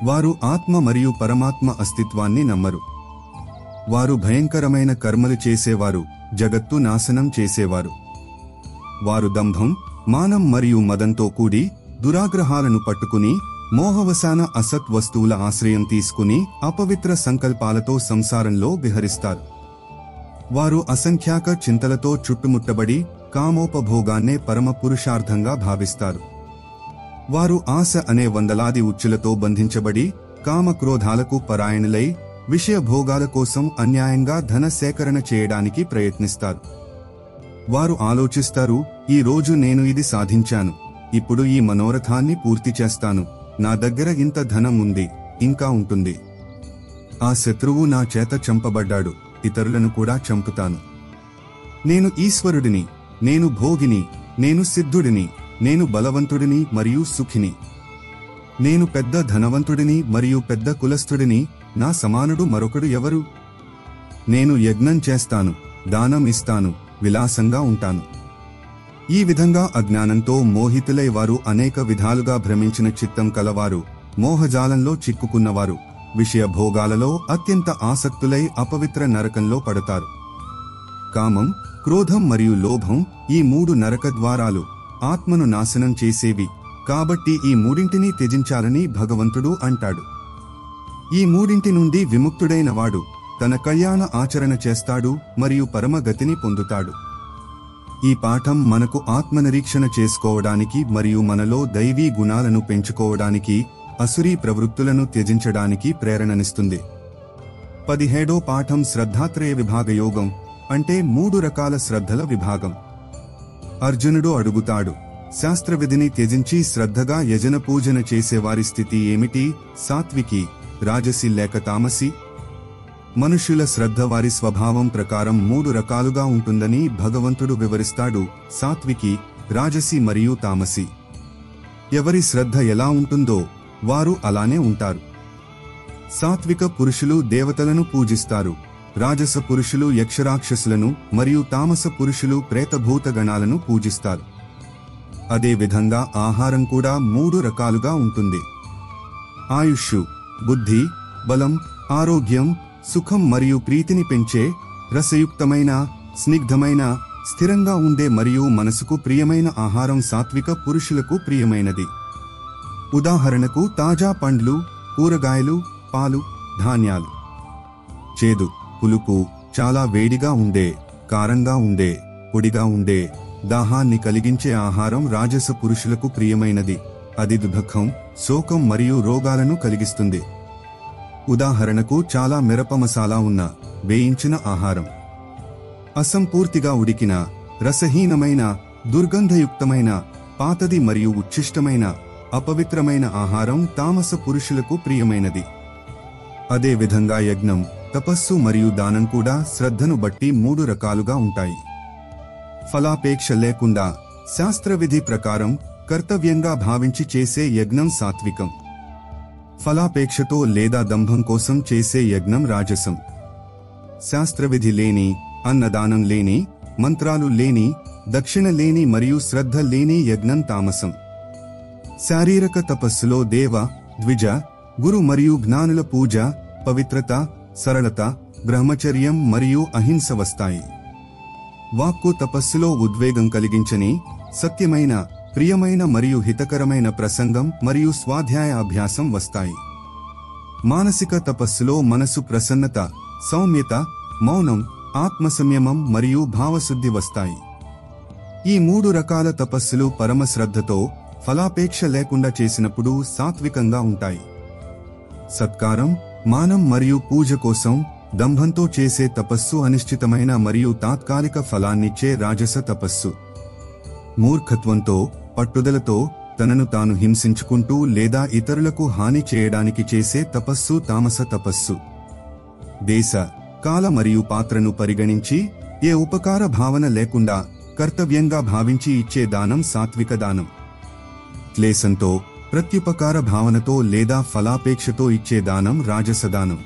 వారు ఆత్మ మరియు పరమాత్మ అస్తిత్వాన్ని నమ్మరు. వారు భయంకరమైన కర్మలు చేసేవారు, జగత్తు నాశనం చేసేవారు. వారు దంభం, మానం మరియు మదంతో కూడి దురాగ్రహాలను పట్టుకుని మోహవశాన అసత్ వస్తువుల ఆశ్రయం తీసుకుని అపవిత్ర సంకల్పాలతో సంసారంలో విహరిస్తారు. వారు అసంఖ్యాక చింతలతో చుట్టుముట్టబడి కామోపభోగాన్నే పరమ పురుషార్థంగా భావిస్తారు. వారు ఆశ అనే వందలాది ఉచ్చులతో బంధించబడి కామక్రోధాలకు పరాయణులై విషయ భోగాల కోసం అన్యాయంగా ధన సేకరణ చేయడానికి ప్రయత్నిస్తారు. వారు ఆలోచిస్తారు, ఈ రోజు నేను ఇది సాధించాను, ఇప్పుడు ఈ మనోరథాన్ని పూర్తి చేస్తాను, నా దగ్గర ఇంత ధనం ఉంది, ఇంకా ఉంటుంది. ఆ శత్రువు నా చేత చంపబడ్డాడు, ఇతరులను కూడా చంపుతాను. నేను ఈశ్వరుడిని, నేను భోగిని, నేను సిద్ధుడిని, నేను బలవంతుడిని మరియు సుఖిని. నేను పెద్ద ధనవంతుడిని మరియు పెద్ద కులస్థుడిని, నా సమానుడు మరొకడు ఎవరు? నేను యజ్ఞం చేస్తాను, దానం ఇస్తాను, విలాసంగా ఉంటాను. ఈ విధంగా అజ్ఞానంతో మోహితులై వారు అనేక విధాలుగా భ్రమించిన చిత్తం కలవారు, మోహజాలంలో చిక్కుకున్నవారు, విషయ భోగాలలో అత్యంత ఆసక్తులై అపవిత్ర నరకంలో పడతారు. కామం, క్రోధం మరియు లోభం ఈ 3 నరక ద్వారాలు ఆత్మను నాశనం చేసేవి, కాబట్టి ఈ మూడింటిని త్యజించాలని భగవంతుడు అంటాడు. ఈ మూడింటి నుండి విముక్తుడైన వాడు తన కళ్యాణ ఆచరణ చేస్తాడు మరియు పరమగతిని పొందుతాడు. ఈ పాఠం మనకు ఆత్మనిరీక్షణ చేసుకోవడానికి మరియు మనలో దైవీ గుణాలను పెంచుకోవడానికి, అసురీ ప్రవృత్తులను త్యజించడానికి ప్రేరణనిస్తుంది. 17వ పాఠం శ్రద్ధాత్రయ విభాగ యోగం అంటే 3 రకాల శ్రద్ధల విభాగం. అర్జునుడు అడుగుతాడు, శాస్త్రవిధిని త్యజించి శ్రద్ధగా యజన పూజన చేసేవారి స్థితి ఏమిటి? సాత్వికి, రాజసి లేక తామసి? మనుష్యుల శ్రద్ధ వారి స్వభావం ప్రకారం 3 రకాలుగా ఉంటుందని భగవంతుడు వివరిస్తాడు: సాత్వికి, రాజసి మరియు తామసి. ఎవరి శ్రద్ధ ఎలా ఉంటుందో వారు అలానే ఉంటారు. సాత్విక పురుషులు దేవతలను పూజిస్తారు, రాజస పురుషులు యక్షరాక్షసులను మరియు తామస పురుషులు ప్రేతభూత గణాలను పూజిస్తారు. అదే విధంగా ఆహారం కూడా 3 రకాలుగా ఉంటుంది. ఆయుష్షు, బుద్ధి, బలం, ఆరోగ్యం, సుఖం మరియు ప్రీతిని పెంచే, రసయుక్తమైన, స్నిగ్ధమైన, స్థిరంగా ఉండే మరియు మనసుకు ప్రియమైన ఆహారం సాత్విక పురుషులకు ప్రియమైనది. ఉదాహరణకు తాజా పండ్లు, కూరగాయలు, పాలు, ధాన్యాలు. చేదు, పులుపు, చాలా వేడిగా ఉండే, కారంగా ఉండే, పొడిగా ఉండే, దాహాన్ని కలిగించే ఆహారం రాజస పురుషులకు ప్రియమైనది. అది దుఃఖం, శోకం మరియు రోగాలను కలిగిస్తుంది. ఉదాహరణకు చాలా మిరప మసాలా ఉన్న, వేయించిన ఆహారం. అసంపూర్తిగా ఉడికిన, రసహీనమైన, దుర్గంధయుక్తమైన, పాతది మరియు ఉచ్ఛిష్టమైన, అపవిత్రమైన ఆహారం తామస పురుషులకు ప్రియమైనది. అదే విధంగా యజ్ఞం, తపస్సు మరియు దానం కూడా శ్రద్ధను బట్టి 3 రకాలుగా ఉంటాయి. ఫలాపేక్ష లేకుండా శాస్త్రవిధి ప్రకారం కర్తవ్యంగా భావించి చేసే యజ్ఞం సాత్వికం. ఫలాపేక్షతో లేదా దంభం కోసం చేసే యజ్ఞం రాజసం. శాస్త్రవిధి లేని, అన్నదానం లేని, మంత్రాలు లేని, దక్షిణ లేని మరియు శ్రద్ధ లేని యజ్ఞం తామసం. శారీరక తపస్సులో దేవ, ద్విజ, గురు మరియు జ్ఞానుల పూజ, పవిత్రత, సరళత, బ్రహ్మచర్యం మరియు అహింస వస్తాయి. వాక్కు తపస్సులో ఉద్వేగం కలిగించని, సత్యమైన, ప్రియమైన మరియు హితకరమైన ప్రసంగం మరియు స్వాధ్యాయ అభ్యాసం వస్తాయి. మానసిక తపస్సులో మనసు ప్రసన్నత, సౌమ్యత, మౌనం, ఆత్మసంయమం మరియు భావశుద్ధి వస్తాయి. ఈ 3 రకాల తపస్సులు పరమశ్రద్ధతో, ఫలాపేక్ష లేకుండా చేసినప్పుడు సాత్వికంగా ఉంటాయి. సత్కారం, మానం మరియు పూజ కోసం దంభంతో చేసే తపస్సు అనిశ్చితమైన మరియు తాత్కాలిక ఫలాన్నిచ్చే రాజస తపస్సు. మూర్ఖత్వంతో, పట్టుదలతో తనను తాను హింసించుకుంటూ లేదా ఇతరులకు హాని చేయడానికి చేసే తపస్సు తామస తపస్సు. దేశ, కాల మరియు పాత్రను పరిగణించి ఏ ఉపకార భావన లేకుండా కర్తవ్యంగా భావించి ఇచ్చే దానం సాత్విక దానం. క్లేశంతో, ప్రత్యుపకార భావనతో లేదా ఫలాపేక్షతో ఇచ్చే దానం రాజసదానం.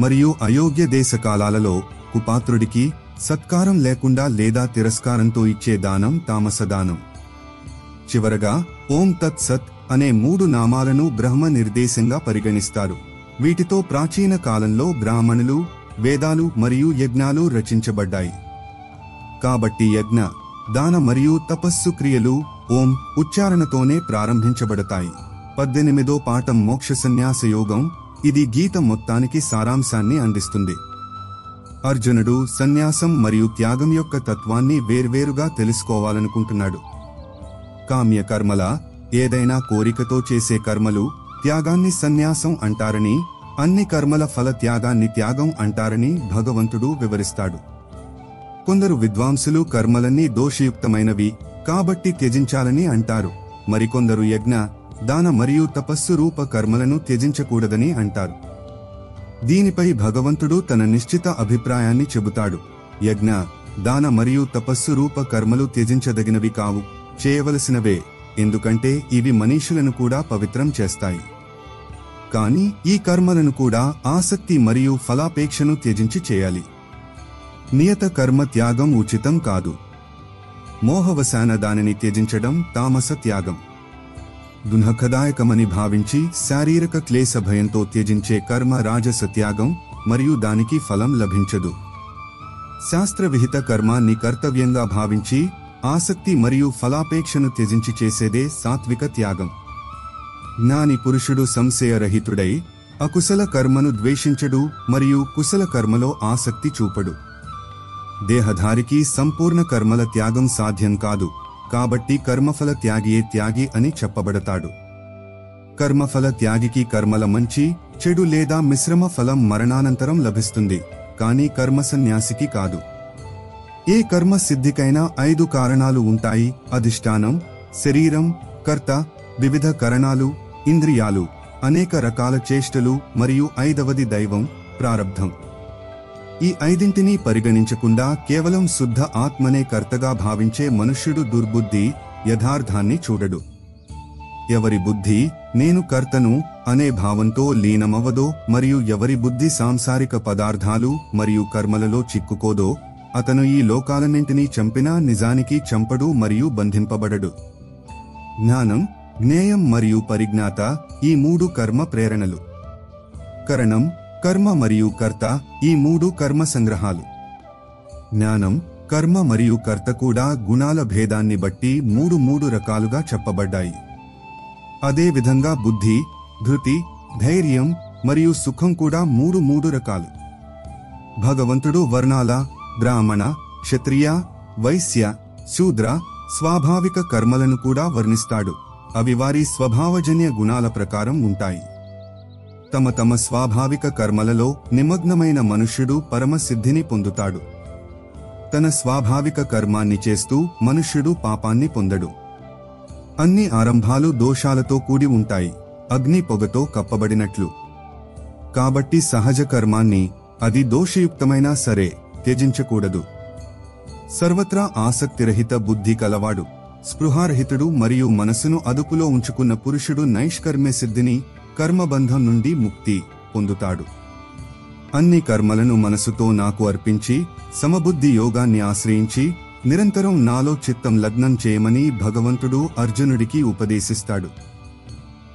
మరియు అయోగ్య దేశకాలాలలో కుపాత్రుడికి సత్కారం లేకుండా లేదా తిరస్కారంతో ఇచ్చే దానం తామసదానం. చివరగా ఓం తత్ సత్ అనే 3 నామాలను బ్రహ్మ నిర్దేశంగా పరిగణిస్తారు. వీటితో ప్రాచీన కాలంలో బ్రాహ్మణులు, వేదాలు మరియు యజ్ఞాలు రచించబడ్డాయి. కాబట్టి యజ్ఞ, దాన మరియు తపస్సు క్రియలు ఓం ఉచ్చారణతోనే ప్రారంభించబడతాయి. 18వ పాఠం మోక్ష సన్యాస యోగం. ఇది గీత మొత్తానికి సారాంశాన్ని అందిస్తుంది. అర్జునుడు సన్యాసం మరియు త్యాగం యొక్క తత్వాన్ని వేర్వేరుగా తెలుసుకోవాలనుకుంటున్నాడు. కామ్య కర్మల, ఏదైనా కోరికతో చేసే కర్మలు త్యాగాన్ని సన్యాసం అంటారని, అన్ని కర్మల ఫల త్యాగాన్ని త్యాగం అంటారని భగవంతుడు వివరిస్తాడు. కొందరు విద్వాంసులు కర్మలన్నీ దోషయుక్తమైనవి కాబట్టి త్యజించాలని అంటారు. మరికొందరు యజ్ఞ, దాన మరియు తపస్సు రూప కర్మలను త్యజించకూడదని అంటారు. దీనిపై భగవంతుడు తన నిశ్చిత అభిప్రాయాన్ని చెబుతాడు. యజ్ఞ, దాన మరియు తపస్సు రూప కర్మలు త్యజించదగినవి కావు, చేయవలసినవే, ఎందుకంటే ఇవి మనీషులను కూడా పవిత్రం చేస్తాయి. కానీ ఈ కర్మలను కూడా ఆసక్తి మరియు ఫలాపేక్షను త్యజించి చేయాలి. నియత కర్మ త్యాగం ఉచితం కాదు. మోహవశాన దానిని త్యజించడం తామస త్యాగం. దుఃఖదాయకమని భావించి శారీరక క్లేశ భయంతో త్యజించే కర్మ రాజస త్యాగం మరియు దానికి ఫలం లభించదు. శాస్త్రవిహిత కర్మాన్ని కర్తవ్యంగా భావించి ఆసక్తి మరియు ఫలాపేక్షను త్యజించి చేసేదే సాత్విక త్యాగం. జ్ఞాని పురుషుడు సంశయరహితుడై అకుశల కర్మను ద్వేషించడు మరియు కుశల కర్మలో ఆసక్తి చూపడు. దేహధారికి సంపూర్ణ కర్మల త్యాగం సాధ్యం కాదు, కాబట్టి కర్మఫల త్యాగియే త్యాగి అని చెప్పబడతాడు. కర్మఫల త్యాగికి కర్మల మంచి, చెడు లేదా మిశ్రమ ఫలం మరణానంతరం లభిస్తుంది, కానీ కర్మ సన్యాసికి కాదు. ఏ కర్మ సిద్ధికైనా 5 కారణాలు ఉంటాయి: అధిష్టానం, శరీరం, కర్త, వివిధ కరణాలు, ఇంద్రియాలు, అనేక రకాల చేష్టలు మరియు 5వది దైవం, ప్రారబ్ధం. ఈ 5ంటిని పరిగణించకుండా కేవలం శుద్ధ ఆత్మనే కర్తగా భావించే మనుష్యుడు దుర్బుద్ధి, యథార్థాన్ని చూడడు. ఎవరి బుద్ధి నేను కర్తను అనే భావంతో లీనమవ్వదో మరియు ఎవరి బుద్ధి సాంసారిక పదార్థాలు మరియు కర్మలలో చిక్కుకోదో, అతను ఈ లోకాలన్నింటినీ చంపినా నిజానికి చంపడు మరియు బంధింపబడడు. జ్ఞానం, జ్ఞేయం మరియు పరిజ్ఞాత ఈ 3 కర్మ ప్రేరణలు. కరణం, కర్మ మరియు కర్త ఈ 3 కర్మ సంగ్రహాలు. జ్ఞానం, కర్మ మరియు కర్త కూడా గుణాల భేదాన్ని బట్టి 3 రకాలుగా చెప్పబడ్డాయి. అదే విధంగా బుద్ధి, ధృతి, ధైర్యం మరియు సుఖం కూడా 3 రకాలు. భగవంతుడు వర్ణాల, బ్రాహ్మణ, క్షత్రియ, వైశ్య, శూద్ర స్వాభావిక కర్మలను కూడా వర్ణిస్తాడు. అవి వారి స్వభావజన్య గుణాల ప్రకారం ఉంటాయి. తమ తమ స్వాభావిక కర్మలలో నిమగ్నమైన మనుష్యుడు పరమసిద్ధిని పొందుతాడు. తన స్వాభావిక కర్మాన్ని చేస్తూ మనుష్యుడు పాపాన్ని పొందడు. అన్ని ఆరంభాలు దోషాలతో కూడి ఉంటాయి, అగ్ని పొగతో కప్పబడినట్లు. కాబట్టి సహజ కర్మాన్ని, అది దోషయుక్తమైనా సరే, త్యజించకూడదు. సర్వత్రా ఆసక్తిరహిత బుద్ధి కలవాడు, స్పృహారహితుడు మరియు మనసును అదుపులో ఉంచుకున్న పురుషుడు నైష్కర్మ్య సిద్ధిని, కర్మబంధం నుండి ముక్తి పొందుతాడు. అన్ని కర్మలను మనసుతో నాకు అర్పించి సమబుద్ధి యోగాన్ని ఆశ్రయించి నిరంతరం నాలో చిత్తం లగ్నం చేయమని భగవంతుడు అర్జునుడికి ఉపదేశిస్తాడు.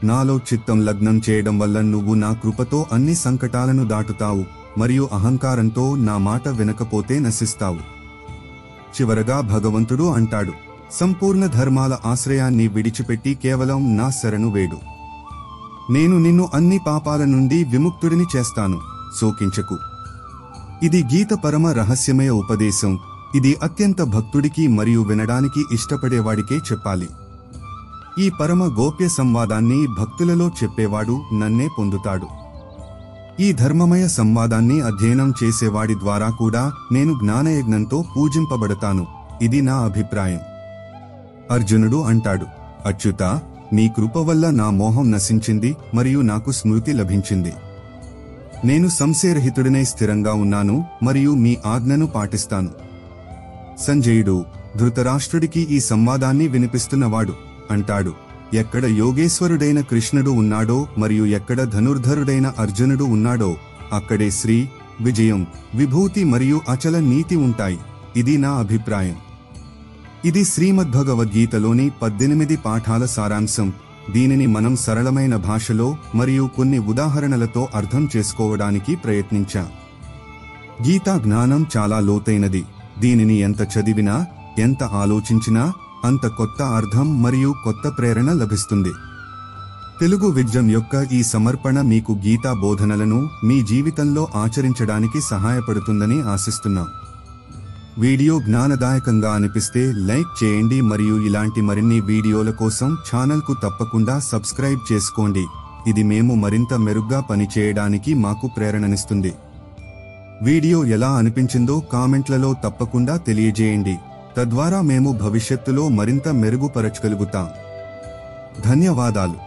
నాలో చిత్తం లగ్నం చేయడం వల్ల నువ్వు నా కృపతో అన్ని సంకటాలను దాటుతావు మరియు అహంకారంతో నా మాట వినకపోతే నశిస్తావు. చివరగా భగవంతుడు అంటాడు, సంపూర్ణ ధర్మాల ఆశ్రయాన్ని విడిచిపెట్టి కేవలం నా శరణు వేడు. నేను నిన్ను అన్ని పాపాల నుండి విముక్తుడిని చేస్తాను, శోకించకు. ఇది గీత పరమ రహస్యమయ ఉపదేశం. ఇది అత్యంత భక్తుడికి మరియు వినడానికి ఇష్టపడేవాడికే చెప్పాలి. ఈ పరమ గోప్య సంవాదాన్ని భక్తులలో చెప్పేవాడు నన్నే పొందుతాడు. ఈ ధర్మమయ సంవాదాన్ని అధ్యయనం చేసేవాడి ద్వారా కూడా నేను జ్ఞానయజ్ఞంతో పూజింపబడతాను. ఇది నా అభిప్రాయం. అర్జునుడు అంటాడు, అచ్యుతా, నీ కృప వల్ల నా మోహం నశించింది మరియు నాకు స్మృతి లభించింది. నేను సంశయరహితుడినై స్థిరంగా ఉన్నాను మరియు మీ ఆజ్ఞను పాటిస్తాను. సంజయుడు ధృతరాష్ట్రుడికి ఈ సంవాదాన్ని వినిపిస్తున్నవాడు అంటాడు, ఎక్కడ యోగేశ్వరుడైన కృష్ణుడు ఉన్నాడో మరియు ఎక్కడ ధనుర్ధరుడైన అర్జునుడు ఉన్నాడో అక్కడే శ్రీ, విజయం, విభూతి మరియు అచల నీతి ఉంటాయి. ఇది నా అభిప్రాయం. ఇది శ్రీమద్భగవద్గీతలోని 18 పాఠాల సారాంశం. దీనిని మనం సరళమైన భాషలో మరియు కొన్ని ఉదాహరణలతో అర్థం చేసుకోవడానికి ప్రయత్నించాం. గీతా జ్ఞానం చాలా లోతైనది. దీనిని ఎంత చదివినా, ఎంత ఆలోచించినా అంత కొత్త అర్థం మరియు కొత్త ప్రేరణ లభిస్తుంది. తెలుగు విద్యం యొక్క ఈ సమర్పణ మీకు గీతా బోధనలను మీ జీవితంలో ఆచరించడానికి సహాయపడుతుందని ఆశిస్తున్నాం. వీడియో జ్ఞానదాయకంగా అనిపిస్తే లైక్ చేయండి మరియు ఇలాంటి మరిన్ని వీడియోల కోసం ఛానల్కు తప్పకుండా సబ్స్క్రైబ్ చేసుకోండి. ఇది మేము మరింత మెరుగ్గా పనిచేయడానికి మాకు ప్రేరణనిస్తుంది. వీడియో ఎలా అనిపించిందో కామెంట్లలో తప్పకుండా తెలియజేయండి. తద్వారా మేము భవిష్యత్తులో మరింత మెరుగుపరచగలుగుతాం. ధన్యవాదాలు.